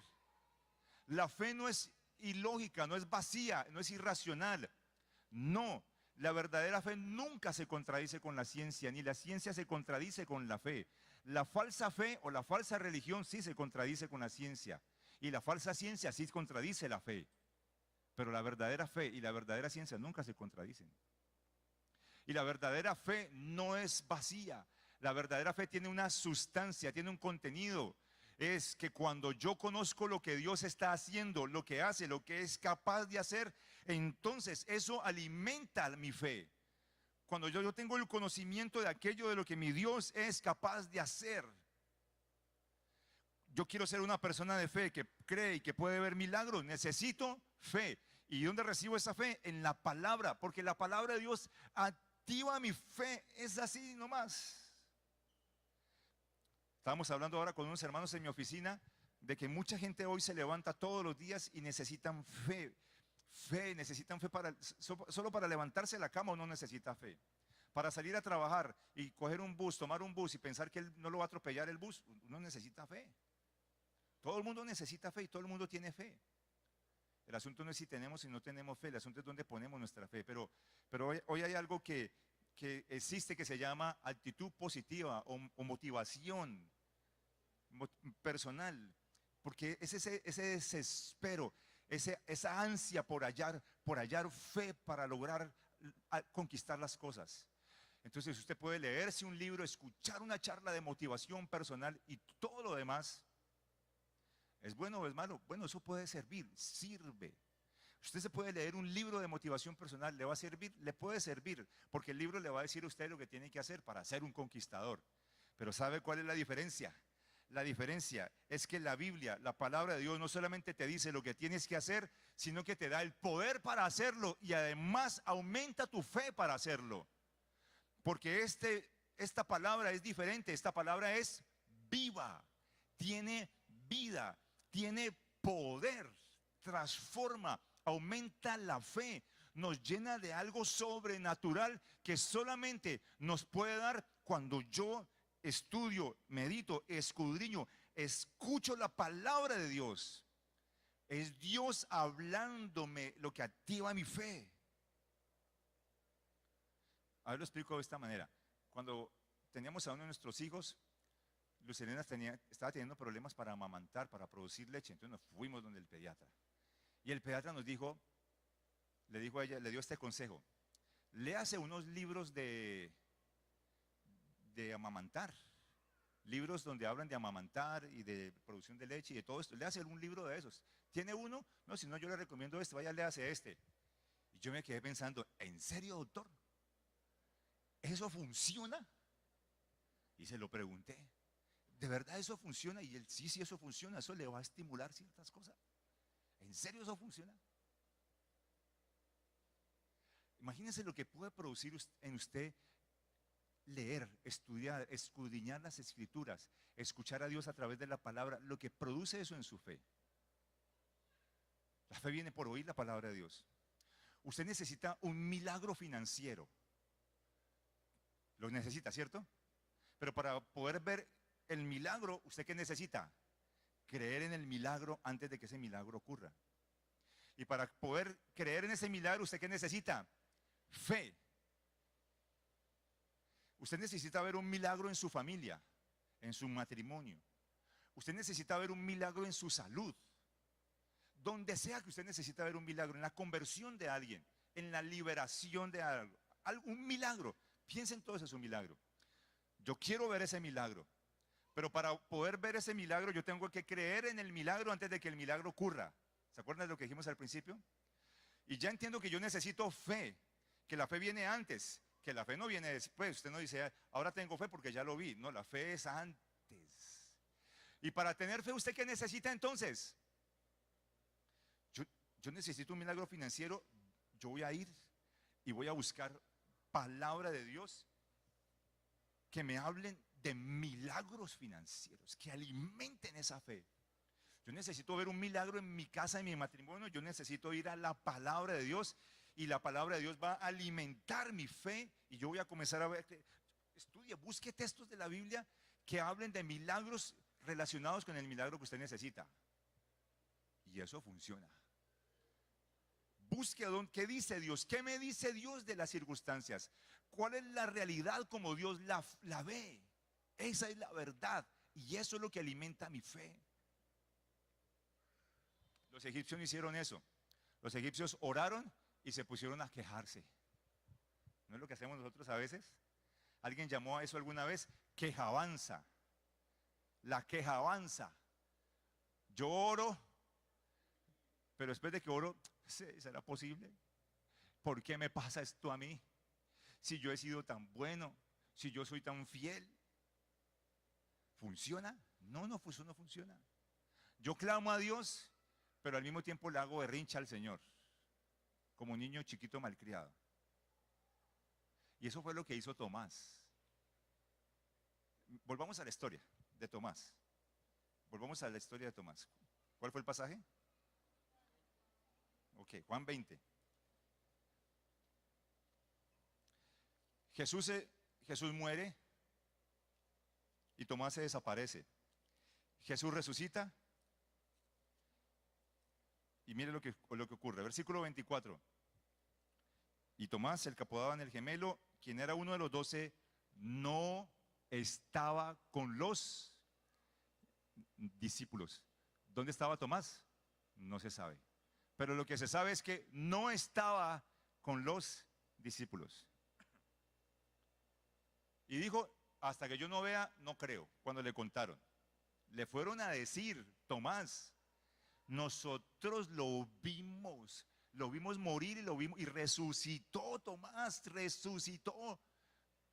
La fe no es ilógica, no es vacía, no es irracional. No, la verdadera fe nunca se contradice con la ciencia, ni la ciencia se contradice con la fe. La falsa fe o la falsa religión sí se contradice con la ciencia. Y la falsa ciencia sí contradice la fe. Pero la verdadera fe y la verdadera ciencia nunca se contradicen. Y la verdadera fe no es vacía. La verdadera fe tiene una sustancia, tiene un contenido. Es que cuando yo conozco lo que Dios está haciendo, lo que hace, lo que es capaz de hacer, entonces eso alimenta mi fe. Cuando yo tengo el conocimiento de aquello de lo que mi Dios es capaz de hacer. Yo quiero ser una persona de fe que cree y que puede ver milagros. Necesito fe. ¿Y dónde recibo esa fe? En la palabra, porque la palabra de Dios activa mi fe. Es así nomás. Estábamos hablando ahora con unos hermanos en mi oficina. de que mucha gente hoy se levanta todos los días y necesitan fe. Necesitan fe solo para levantarse de la cama uno necesita fe. Para salir a trabajar y coger un bus, tomar un bus y pensar que no lo va a atropellar el bus, uno necesita fe. Todo el mundo necesita fe y todo el mundo tiene fe. El asunto no es si tenemos o si no tenemos fe, el asunto es dónde ponemos nuestra fe. Pero hoy hay algo que existe que se llama actitud positiva o motivación personal. Porque es ese desespero, esa ansia por hallar fe para lograr conquistar las cosas. Entonces usted puede leerse un libro, escuchar una charla de motivación personal y todo lo demás. ¿Es bueno o es malo? Bueno, eso puede servir, sirve. Usted se puede leer un libro de motivación personal, ¿le va a servir? Le puede servir, porque el libro le va a decir a usted lo que tiene que hacer para ser un conquistador. Pero ¿sabe cuál es la diferencia? La diferencia es que la Biblia, la palabra de Dios, no solamente te dice lo que tienes que hacer, sino que te da el poder para hacerlo y además aumenta tu fe para hacerlo. Porque esta palabra es diferente, esta palabra es viva, tiene vida, tiene poder, transforma, aumenta la fe, nos llena de algo sobrenatural que solamente nos puede dar cuando yo estudio, medito, escudriño, escucho la palabra de Dios. Es Dios hablándome lo que activa mi fe. A ver, lo explico de esta manera. Cuando teníamos a uno de nuestros hijos, Luz Helena estaba teniendo problemas para amamantar, para producir leche. Entonces nos fuimos donde el pediatra. Y el pediatra nos dijo, le dijo a ella, le dio este consejo: léase unos libros de amamantar, libros donde hablan de amamantar y de producción de leche y de todo esto. Léase un libro de esos. ¿Tiene uno? No, si no, yo le recomiendo este, vaya, léase este. Y yo me quedé pensando, ¿en serio, doctor? ¿Eso funciona? Y se lo pregunté, ¿de verdad eso funciona? Y él, sí, eso funciona, eso le va a estimular ciertas cosas. ¿En serio eso funciona? Imagínense lo que puede producir en usted leer, estudiar, escudriñar las escrituras, escuchar a Dios a través de la palabra, lo que produce eso en su fe. La fe viene por oír la palabra de Dios. Usted necesita un milagro financiero. Lo necesita, ¿cierto? Pero para poder ver el milagro, ¿usted qué necesita? Creer en el milagro antes de que ese milagro ocurra. Y para poder creer en ese milagro, ¿usted qué necesita? Fe. Usted necesita ver un milagro en su familia, en su matrimonio. Usted necesita ver un milagro en su salud. Donde sea que usted necesita ver un milagro, en la conversión de alguien, en la liberación de algo, un milagro. Piensen todos, es un milagro. Yo quiero ver ese milagro, pero para poder ver ese milagro yo tengo que creer en el milagro antes de que el milagro ocurra. ¿Se acuerdan de lo que dijimos al principio? Y ya entiendo que yo necesito fe, que la fe viene antes, que la fe no viene después. Usted no dice, ahora tengo fe porque ya lo vi. No, la fe es antes. Y para tener fe, ¿usted qué necesita entonces? Yo necesito un milagro financiero. Yo voy a ir y voy a buscar palabra de Dios que me hablen de milagros financieros, que alimenten esa fe. Yo necesito ver un milagro en mi casa, en mi matrimonio. Yo necesito ir a la palabra de Dios y la palabra de Dios va a alimentar mi fe y yo voy a comenzar a ver. Estudie, busque textos de la Biblia que hablen de milagros relacionados con el milagro que usted necesita. Y eso funciona. Busque qué dice Dios, qué me dice Dios de las circunstancias, cuál es la realidad como Dios la ve. Esa es la verdad y eso es lo que alimenta mi fe. Los egipcios no hicieron eso. Los egipcios oraron y se pusieron a quejarse. ¿No es lo que hacemos nosotros a veces? ¿Alguien llamó a eso alguna vez? Quejabanza. La quejabanza. Yo oro, pero después de que oro, ¿será posible? ¿Por qué me pasa esto a mí? Si yo he sido tan bueno, si yo soy tan fiel. ¿Funciona? No, eso no funciona. Yo clamo a Dios, pero al mismo tiempo le hago berrincha al Señor, como un niño chiquito malcriado. Y eso fue lo que hizo Tomás. Volvamos a la historia de Tomás. Volvamos a la historia de Tomás. ¿Cuál fue el pasaje? Ok, Juan 20. Jesús muere y Tomás se desaparece. Jesús resucita y mire lo que ocurre. Versículo 24. Y Tomás, el que apodaban el gemelo, quien era uno de los 12, no estaba con los discípulos. ¿Dónde estaba Tomás? No se sabe. Pero lo que se sabe es que no estaba con los discípulos. Y dijo, hasta que yo no vea, no creo, cuando le contaron. Le fueron a decir, Tomás, nosotros lo vimos morir y resucitó Tomás, resucitó.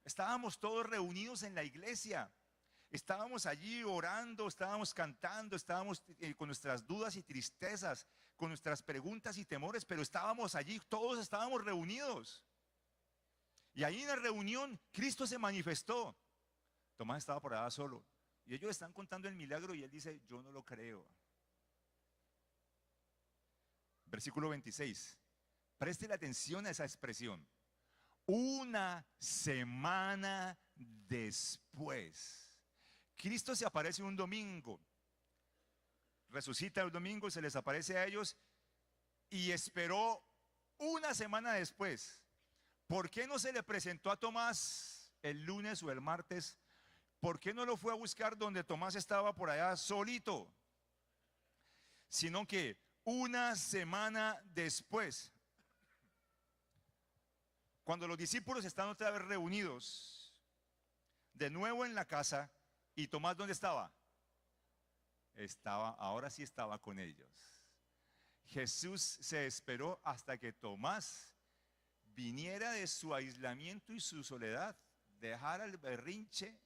Estábamos todos reunidos en la iglesia. Estábamos allí orando, estábamos cantando, estábamos con nuestras dudas y tristezas, con nuestras preguntas y temores, pero estábamos allí, todos estábamos reunidos. Y ahí en la reunión, Cristo se manifestó. Tomás estaba por allá solo. Y ellos están contando el milagro y él dice, yo no lo creo. Versículo 26. Preste atención a esa expresión. Una semana después. Cristo se aparece un domingo. Resucita el domingo, se les aparece a ellos y esperó una semana después. ¿Por qué no se le presentó a Tomás el lunes o el martes? ¿Por qué no lo fue a buscar donde Tomás estaba por allá solito? Sino que una semana después, cuando los discípulos están otra vez reunidos, de nuevo en la casa, ¿y Tomás dónde estaba? Ahora sí estaba con ellos. Jesús se esperó hasta que Tomás viniera de su aislamiento y su soledad, dejara el berrinche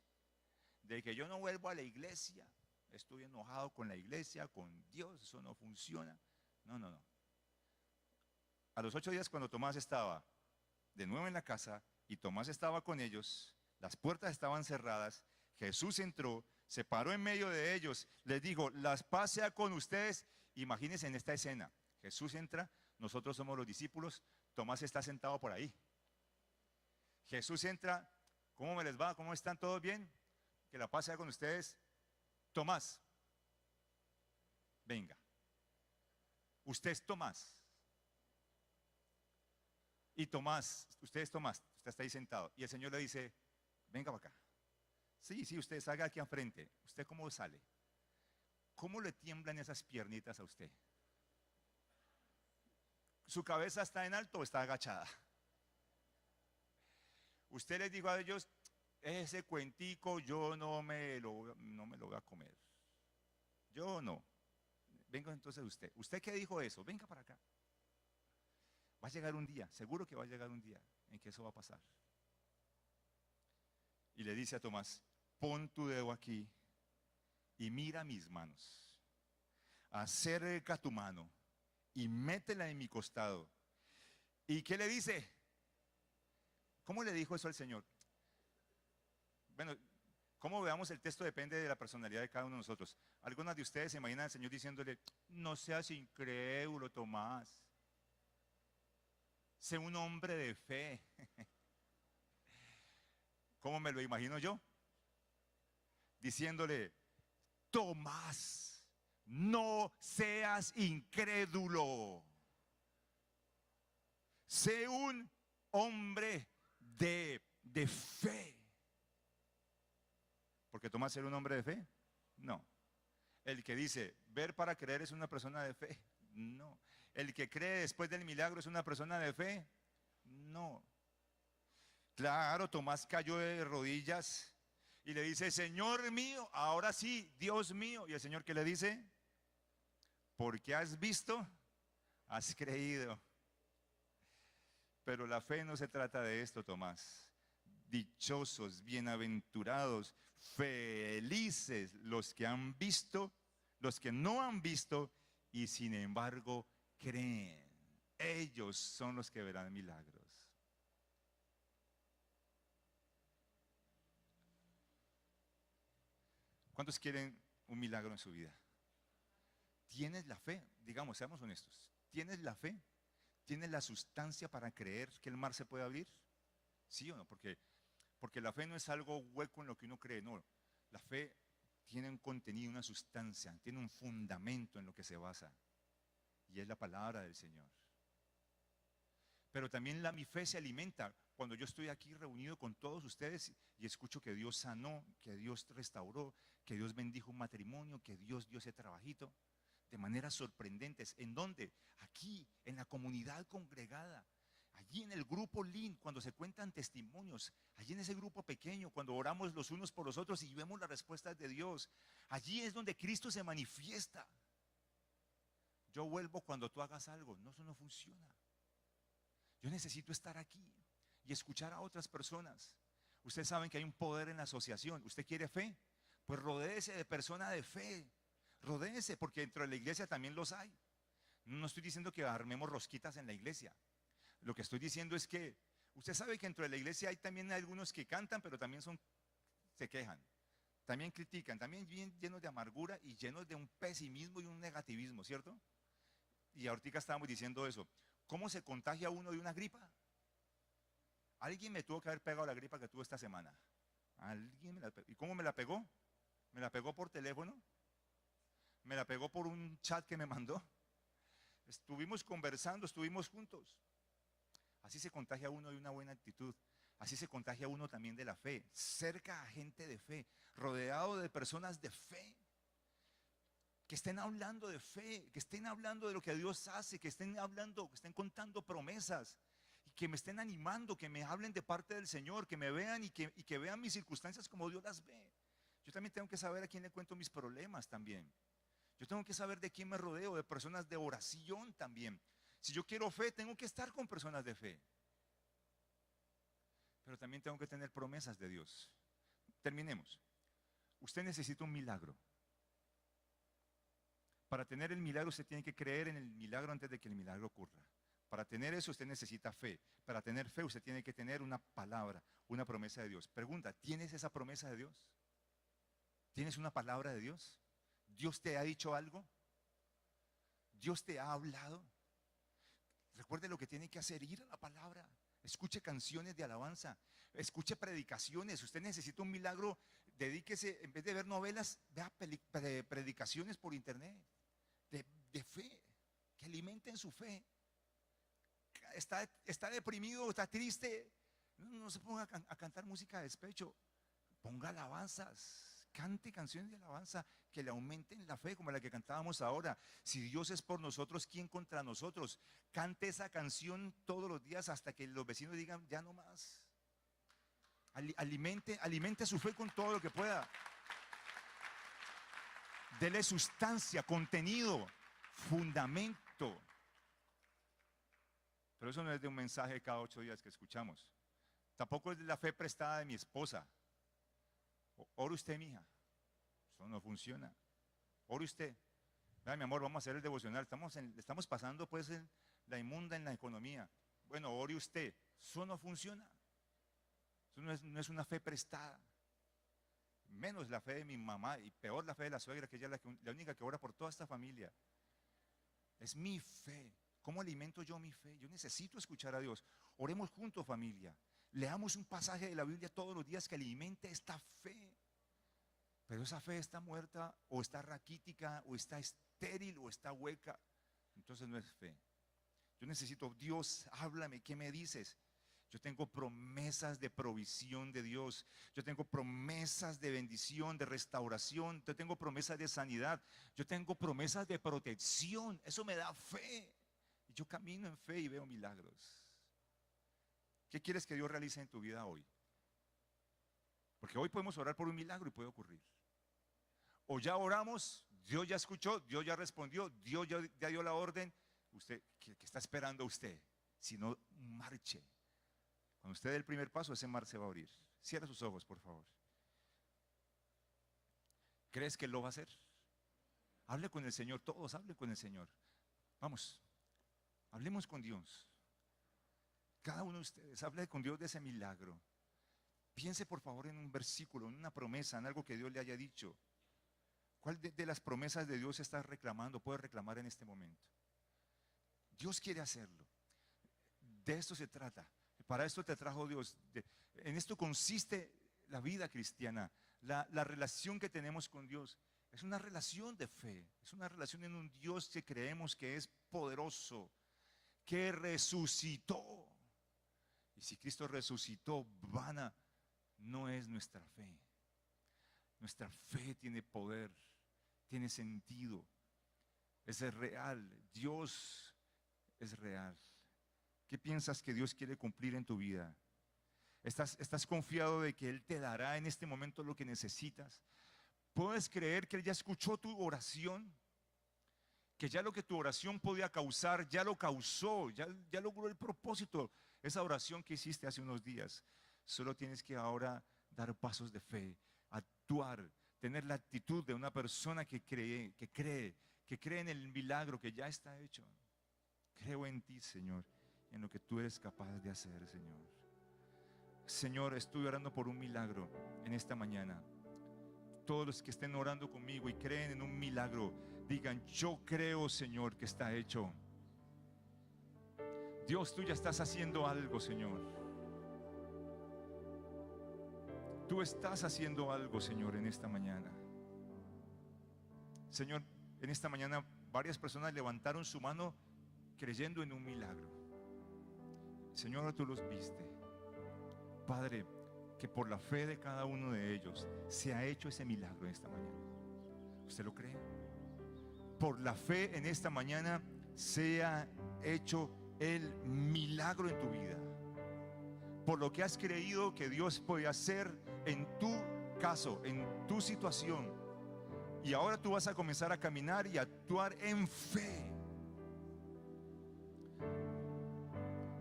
de que yo no vuelvo a la iglesia, estoy enojado con la iglesia, con Dios, eso no funciona. No. A los 8 días, cuando Tomás estaba de nuevo en la casa y Tomás estaba con ellos, las puertas estaban cerradas, Jesús entró, se paró en medio de ellos, les dijo, la paz sea con ustedes. Imagínense en esta escena, Jesús entra, nosotros somos los discípulos, Tomás está sentado por ahí. Jesús entra, ¿cómo me les va? ¿Cómo están? ¿Todos bien? Que la paz sea con ustedes. Tomás, venga. Usted es Tomás. Y Tomás, usted es Tomás, usted está ahí sentado. Y el Señor le dice, venga para acá. Sí, usted salga aquí enfrente. ¿Usted cómo sale? ¿Cómo le tiemblan esas piernitas a usted? ¿Su cabeza está en alto o está agachada? Usted les dijo a ellos, ese cuentico yo no me lo voy a comer. Yo no. Venga entonces usted. ¿Usted qué dijo eso? Venga para acá. Va a llegar un día, seguro que va a llegar un día en que eso va a pasar. Y le dice a Tomás, pon tu dedo aquí y mira mis manos. Acerca tu mano y métela en mi costado. ¿Y qué le dice? ¿Cómo le dijo eso al Señor? Bueno, cómo veamos el texto depende de la personalidad de cada uno de nosotros. Algunas de ustedes se imaginan al Señor diciéndole, no seas incrédulo, Tomás. Sé un hombre de fe. ¿Cómo me lo imagino yo? Diciéndole, Tomás, no seas incrédulo. Sé un hombre de fe. ¿Porque Tomás era un hombre de fe? No. El que dice, ver para creer es una persona de fe. No. El que cree después del milagro es una persona de fe. No. Claro, Tomás cayó de rodillas y le dice, Señor mío, ahora sí, Dios mío. Y el Señor, ¿qué le dice? Porque has visto, has creído. Pero la fe no se trata de esto, Tomás. Dichosos, bienaventurados, felices los que han visto, los que no han visto y sin embargo creen. Ellos son los que verán milagros. ¿Cuántos quieren un milagro en su vida? ¿Tienes la fe? Digamos, seamos honestos. ¿Tienes la fe? ¿Tienes la sustancia para creer que el mar se puede abrir? ¿Sí o no? Porque la fe no es algo hueco en lo que uno cree, no. La fe tiene un contenido, una sustancia, tiene un fundamento en lo que se basa. Y es la palabra del Señor. Pero también mi fe se alimenta cuando yo estoy aquí reunido con todos ustedes y escucho que Dios sanó, que Dios restauró, que Dios bendijo un matrimonio, que Dios dio ese trabajito de maneras sorprendentes. ¿En dónde? Aquí, en la comunidad congregada. Allí en el grupo LIN, cuando se cuentan testimonios, allí en ese grupo pequeño, cuando oramos los unos por los otros y vemos las respuestas de Dios, allí es donde Cristo se manifiesta. Yo vuelvo cuando tú hagas algo, no, eso no funciona. Yo necesito estar aquí y escuchar a otras personas. Ustedes saben que hay un poder en la asociación. ¿Usted quiere fe? Pues rodéese de personas de fe. Rodéese, porque dentro de la iglesia también los hay. No estoy diciendo que armemos rosquitas en la iglesia. Lo que estoy diciendo es que usted sabe que dentro de la iglesia hay también algunos que cantan, pero también se quejan. También critican, también bien llenos de amargura y llenos de un pesimismo y un negativismo, ¿cierto? Y ahorita estábamos diciendo eso. ¿Cómo se contagia uno de una gripa? Alguien me tuvo que haber pegado la gripa que tuve esta semana. ¿Y cómo me la pegó? ¿Me la pegó por teléfono? ¿Me la pegó por un chat que me mandó? Estuvimos conversando, estuvimos juntos. Así se contagia uno de una buena actitud. Así se contagia uno también de la fe. Cerca a gente de fe, rodeado de personas de fe. Que estén hablando de fe, que estén hablando de lo que Dios hace, que estén hablando, que estén contando promesas, y que me estén animando, que me hablen de parte del Señor, que me vean y que vean mis circunstancias como Dios las ve. Yo también tengo que saber a quién le cuento mis problemas también. Yo tengo que saber de quién me rodeo, de personas de oración también. Si yo quiero fe, tengo que estar con personas de fe. Pero también tengo que tener promesas de Dios. Terminemos. Usted necesita un milagro. Para tener el milagro usted tiene que creer en el milagro antes de que el milagro ocurra. Para tener eso usted necesita fe. Para tener fe usted tiene que tener una palabra, una promesa de Dios. Pregunta, ¿tienes esa promesa de Dios? ¿Tienes una palabra de Dios? ¿Dios te ha dicho algo? ¿Dios te ha hablado? Recuerde lo que tiene que hacer, ir a la palabra. Escuche canciones de alabanza, escuche predicaciones. Usted necesita un milagro, dedíquese, en vez de ver novelas, vea predicaciones por internet de fe, que alimenten su fe. Está deprimido, está triste, no se ponga a cantar música de despecho, ponga alabanzas, cante canciones de alabanza que le aumenten la fe, como la que cantábamos ahora. Si Dios es por nosotros, ¿quién contra nosotros? Cante esa canción todos los días hasta que los vecinos digan, ya no más. Alimente su fe con todo lo que pueda. Dele sustancia, contenido, fundamento. Pero eso no es de un mensaje cada 8 días que escuchamos. Tampoco es de la fe prestada de mi esposa. Ore usted, mija. Eso no funciona. Ore usted. Vea, mi amor, vamos a hacer el devocional. Estamos pasando pues la inmunda en la economía. Bueno, ore usted. Eso no funciona. Eso no es una fe prestada. Menos la fe de mi mamá y peor la fe de la suegra, que ella es la única que ora por toda esta familia. Es mi fe. ¿Cómo alimento yo mi fe? Yo necesito escuchar a Dios. Oremos juntos, familia. Leamos un pasaje de la Biblia todos los días que alimente esta fe. Pero esa fe está muerta, o está raquítica, o está estéril, o está hueca. Entonces no es fe. Yo necesito, Dios, háblame, ¿qué me dices? Yo tengo promesas de provisión de Dios. Yo tengo promesas de bendición, de restauración. Yo tengo promesas de sanidad. Yo tengo promesas de protección. Eso me da fe. Y yo camino en fe y veo milagros. ¿Qué quieres que Dios realice en tu vida hoy? Porque hoy podemos orar por un milagro y puede ocurrir. O ya oramos, Dios ya escuchó, Dios ya respondió, Dios ya dio la orden. Usted, ¿qué está esperando usted? Si no, marche. Cuando usted dé el primer paso, ese mar se va a abrir. Cierra sus ojos, por favor. ¿Crees que lo va a hacer? Hable con el Señor, todos hablen con el Señor. Vamos, hablemos con Dios. Cada uno de ustedes, hable con Dios de ese milagro. Piense por favor en un versículo, en una promesa, en algo que Dios le haya dicho. ¿Cuál de las promesas de Dios estás reclamando, puedes reclamar en este momento? Dios quiere hacerlo. De esto se trata. Para esto te trajo Dios. En esto consiste la vida cristiana. La relación que tenemos con Dios es una relación de fe. Es una relación en un Dios que creemos que es poderoso, que resucitó. Y si Cristo resucitó, vana no es nuestra fe. Nuestra fe tiene poder, tiene sentido, es real. Dios es real. ¿Qué piensas que Dios quiere cumplir en tu vida? ¿Estás confiado de que Él te dará en este momento lo que necesitas? ¿Puedes creer que Él ya escuchó tu oración? Que ya lo que tu oración podía causar, ya lo causó, ya logró el propósito. Esa oración que hiciste hace unos días, solo tienes que ahora dar pasos de fe, actuar, tener la actitud de una persona que cree en el milagro que ya está hecho. Creo en ti, Señor, en lo que tú eres capaz de hacer, Señor. Señor, estoy orando por un milagro en esta mañana. Todos los que estén orando conmigo y creen en un milagro, digan: yo creo, Señor, que está hecho. Dios, tú ya estás haciendo algo, Señor. Tú estás haciendo algo, Señor, en esta mañana. Señor, en esta mañana varias personas levantaron su mano creyendo en un milagro. Señor, tú los viste. Padre, que por la fe de cada uno de ellos se ha hecho ese milagro en esta mañana. ¿Usted lo cree? Por la fe en esta mañana se ha hecho el milagro en tu vida. Por lo que has creído que Dios puede hacer en tu caso, en tu situación. Y ahora tú vas a comenzar a caminar y a actuar en fe.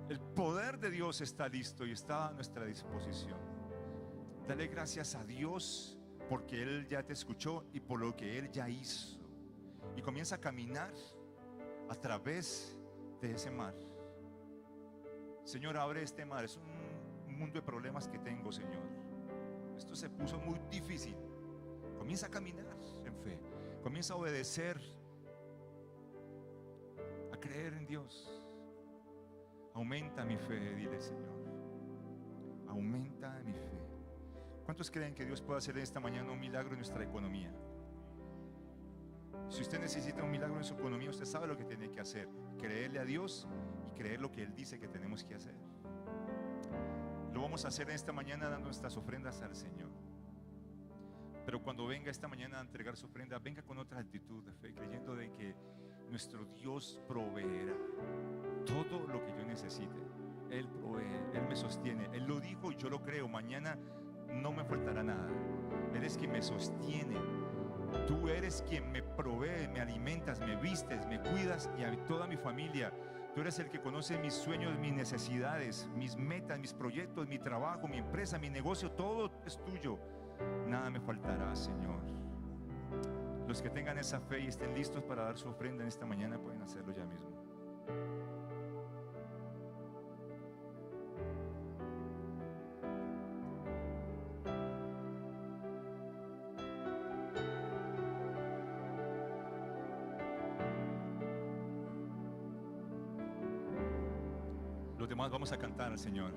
El poder de Dios está listo y está a nuestra disposición. Dale gracias a Dios porque Él ya te escuchó y por lo que Él ya hizo. Y comienza a caminar a través de ese mar. Señor, abre este mar. Es un mundo de problemas que tengo, Señor. Esto se puso muy difícil. Comienza a caminar en fe. Comienza a obedecer, a creer en Dios. Aumenta mi fe, dile, Señor. Aumenta mi fe. ¿Cuántos creen que Dios puede hacer esta mañana un milagro en nuestra economía? Si usted necesita un milagro en su economía, usted sabe lo que tiene que hacer: creerle a Dios y creer lo que Él dice que tenemos que hacer. Lo vamos a hacer en esta mañana dando nuestras ofrendas al Señor. Pero cuando venga esta mañana a entregar su ofrenda, venga con otra actitud de fe, creyendo de que nuestro Dios proveerá todo lo que yo necesite. Él provee, Él me sostiene. Él lo dijo y yo lo creo. Mañana no me faltará nada. Eres quien me sostiene. Tú eres quien me provee, me alimentas, me vistes, me cuidas y a toda mi familia. Tú eres el que conoce mis sueños, mis necesidades, mis metas, mis proyectos, mi trabajo, mi empresa, mi negocio. Todo es tuyo. Nada me faltará, Señor. Los que tengan esa fe y estén listos para dar su ofrenda en esta mañana pueden hacerlo ya mismo. Los demás vamos a cantar al Señor.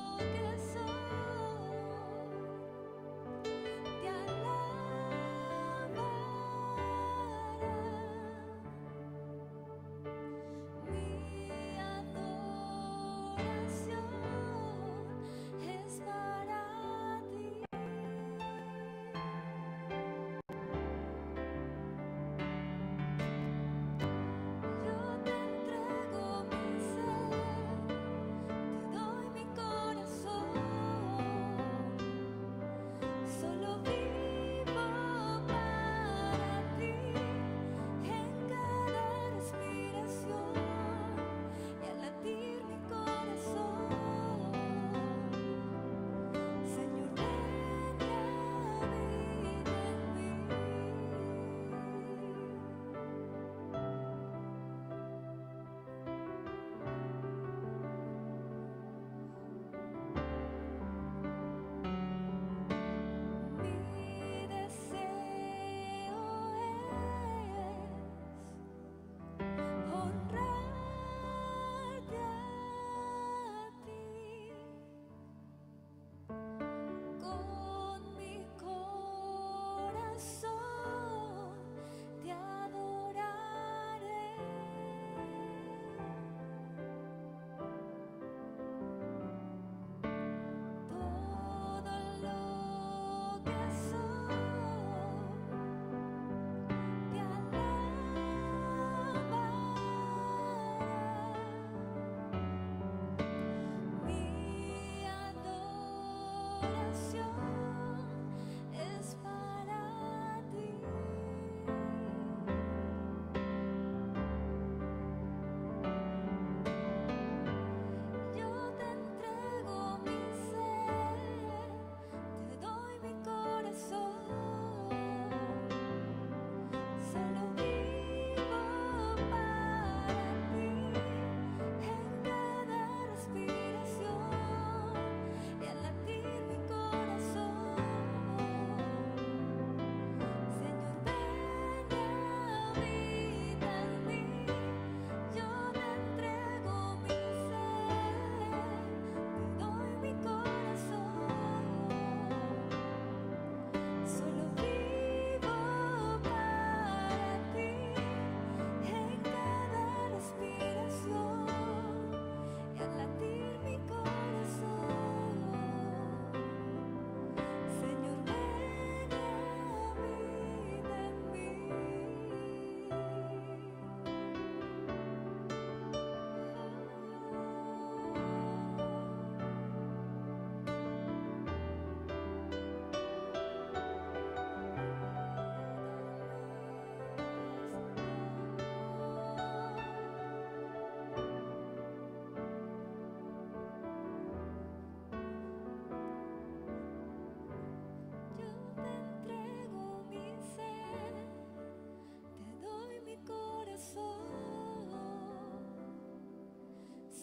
Todo lo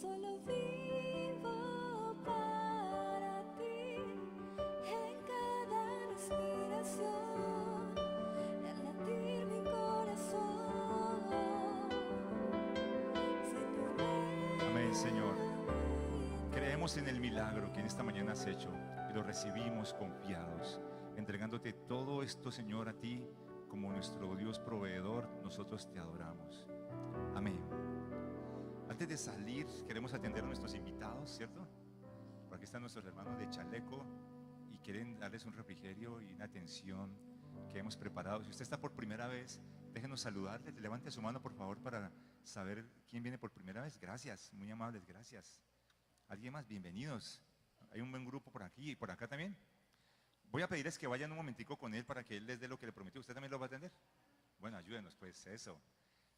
Solo vivo para ti, en cada respiración, al latir mi corazón. Señor, Amén, Señor. Creemos en el milagro que en esta mañana has hecho y lo recibimos confiados, entregándote todo esto, Señor, a ti como nuestro Dios proveedor. Nosotros te adoramos. Amén. Antes de salir, queremos atender a nuestros invitados, ¿cierto? Por aquí están nuestros hermanos de chaleco y quieren darles un refrigerio y una atención que hemos preparado. Si usted está por primera vez, déjenos saludarle. Levante su mano, por favor, para saber quién viene por primera vez. Gracias, muy amables, gracias. ¿Alguien más? Bienvenidos. Hay un buen grupo por aquí y por acá también. Voy a pedirles que vayan un momentico con él para que él les dé lo que le prometió. ¿Usted también lo va a atender? Bueno, ayúdenos, pues, eso.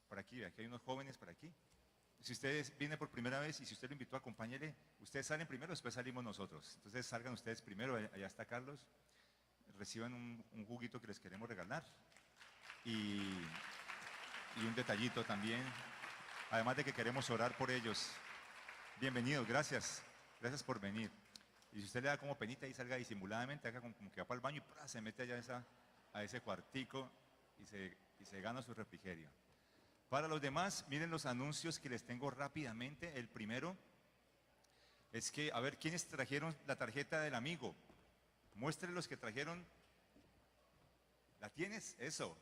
Por aquí, aquí hay unos jóvenes por aquí. Si usted viene por primera vez y si usted lo invitó, acompáñele. Ustedes salen primero, después salimos nosotros. Entonces salgan ustedes primero, allá está Carlos. Reciban un juguito que les queremos regalar. Y un detallito también. Además de que queremos orar por ellos. Bienvenidos, gracias. Gracias por venir. Y si usted le da como penita y salga disimuladamente, haga como que va para el baño y se mete allá a ese cuartico y se gana su refrigerio. Para los demás, miren los anuncios que les tengo rápidamente. El primero es que, a ver, ¿quiénes trajeron la tarjeta del amigo? Muestre los que trajeron. ¿La tienes? Eso.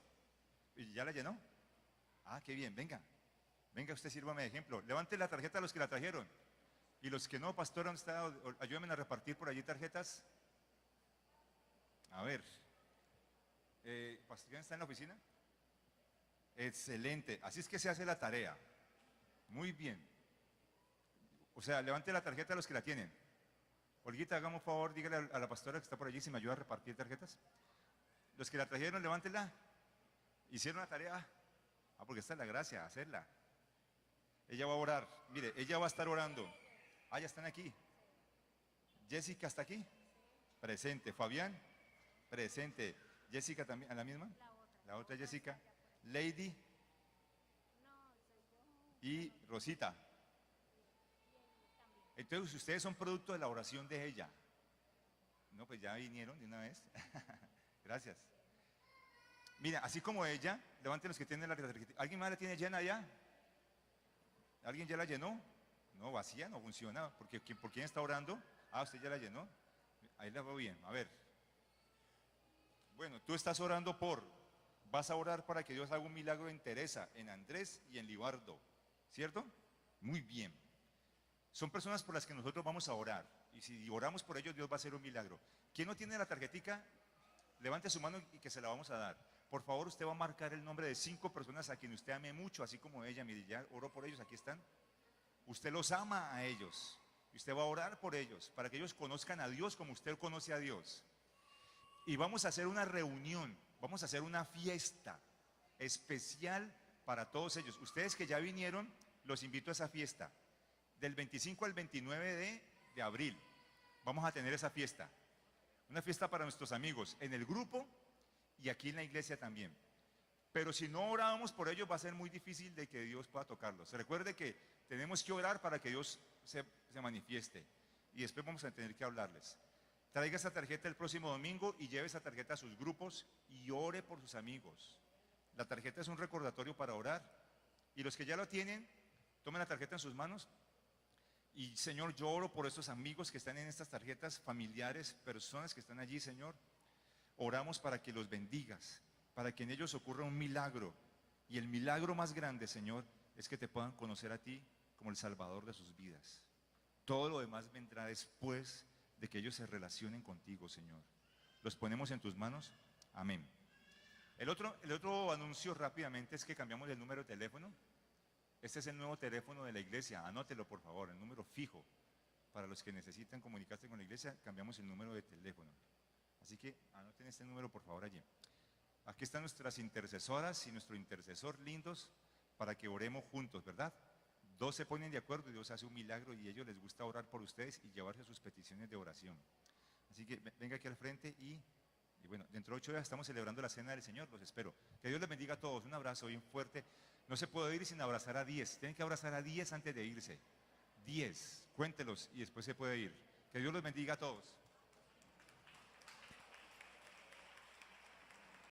¿Y ya la llenó? Ah, qué bien, venga. Venga, usted sírvame de ejemplo. Levante la tarjeta a los que la trajeron. Y los que no, pastor, ayúdenme a repartir por allí tarjetas. A ver. ¿Pastor está en la oficina? Excelente. Así es que se hace la tarea. Muy bien. O sea, levante la tarjeta a los que la tienen. Olguita, hagamos un favor, dígale a la pastora que está por allí si me ayuda a repartir tarjetas. Los que la trajeron, levántela. ¿Hicieron la tarea? Ah, porque esta es la gracia, hacerla. Ella va a orar. Mire, ella va a estar orando. Ah, ya están aquí. Jessica está aquí. Presente. Fabián, presente. Jessica también, ¿a la misma? La otra Jessica. Lady y Rosita. Entonces ustedes son producto de la oración de ella. No, pues ya vinieron de una vez. Gracias. Mira, así como ella, levanten los que tienen la tarjeta. ¿Alguien más la tiene llena ya? ¿Alguien ya la llenó? No, vacía, no funciona. ¿Por quién está orando? Ah, usted ya la llenó. Ahí la veo bien. A ver. Bueno, tú estás orando vas a orar para que Dios haga un milagro en Teresa, en Andrés y en Libardo. ¿Cierto? Muy bien. Son personas por las que nosotros vamos a orar. Y si oramos por ellos, Dios va a hacer un milagro. ¿Quién no tiene la tarjetica? Levante su mano y que se la vamos a dar. Por favor, usted va a marcar el nombre de 5 personas a quien usted ame mucho, así como ella. Mire, ya oró por ellos, aquí están. Usted los ama a ellos. Y usted va a orar por ellos, para que ellos conozcan a Dios como usted conoce a Dios. Y vamos a hacer una reunión, vamos a hacer una fiesta especial para todos ellos. Ustedes que ya vinieron, los invito a esa fiesta. Del 25 al 29 de abril vamos a tener esa fiesta. Una fiesta para nuestros amigos, en el grupo y aquí en la iglesia también. Pero si no oramos por ellos va a ser muy difícil de que Dios pueda tocarlos. Se recuerde que tenemos que orar para que Dios se manifieste. Y después vamos a tener que hablarles. Traiga esa tarjeta el próximo domingo y lleve esa tarjeta a sus grupos y ore por sus amigos. La tarjeta es un recordatorio para orar. Y los que ya lo tienen, tomen la tarjeta en sus manos. Y Señor, yo oro por estos amigos que están en estas tarjetas, familiares, personas que están allí, Señor. Oramos para que los bendigas, para que en ellos ocurra un milagro. Y el milagro más grande, Señor, es que te puedan conocer a ti como el Salvador de sus vidas. Todo lo demás vendrá después de que ellos se relacionen contigo, Señor. Los ponemos en tus manos. Amén. El otro anuncio rápidamente es que cambiamos el número de teléfono. Este es el nuevo teléfono de la iglesia. Anótelo, por favor, el número fijo. Para los que necesitan comunicarse con la iglesia, cambiamos el número de teléfono. Así que anoten este número, por favor, allí. Aquí están nuestras intercesoras y nuestro intercesor lindos para que oremos juntos, ¿verdad? 2 se ponen de acuerdo y Dios hace un milagro y a ellos les gusta orar por ustedes y llevarse sus peticiones de oración. Así que venga aquí al frente y bueno, dentro de 8 días estamos celebrando la Cena del Señor, los espero. Que Dios les bendiga a todos, un abrazo bien fuerte. No se puede ir sin abrazar a 10, tienen que abrazar a 10 antes de irse. 10. Cuéntelos y después se puede ir. Que Dios los bendiga a todos.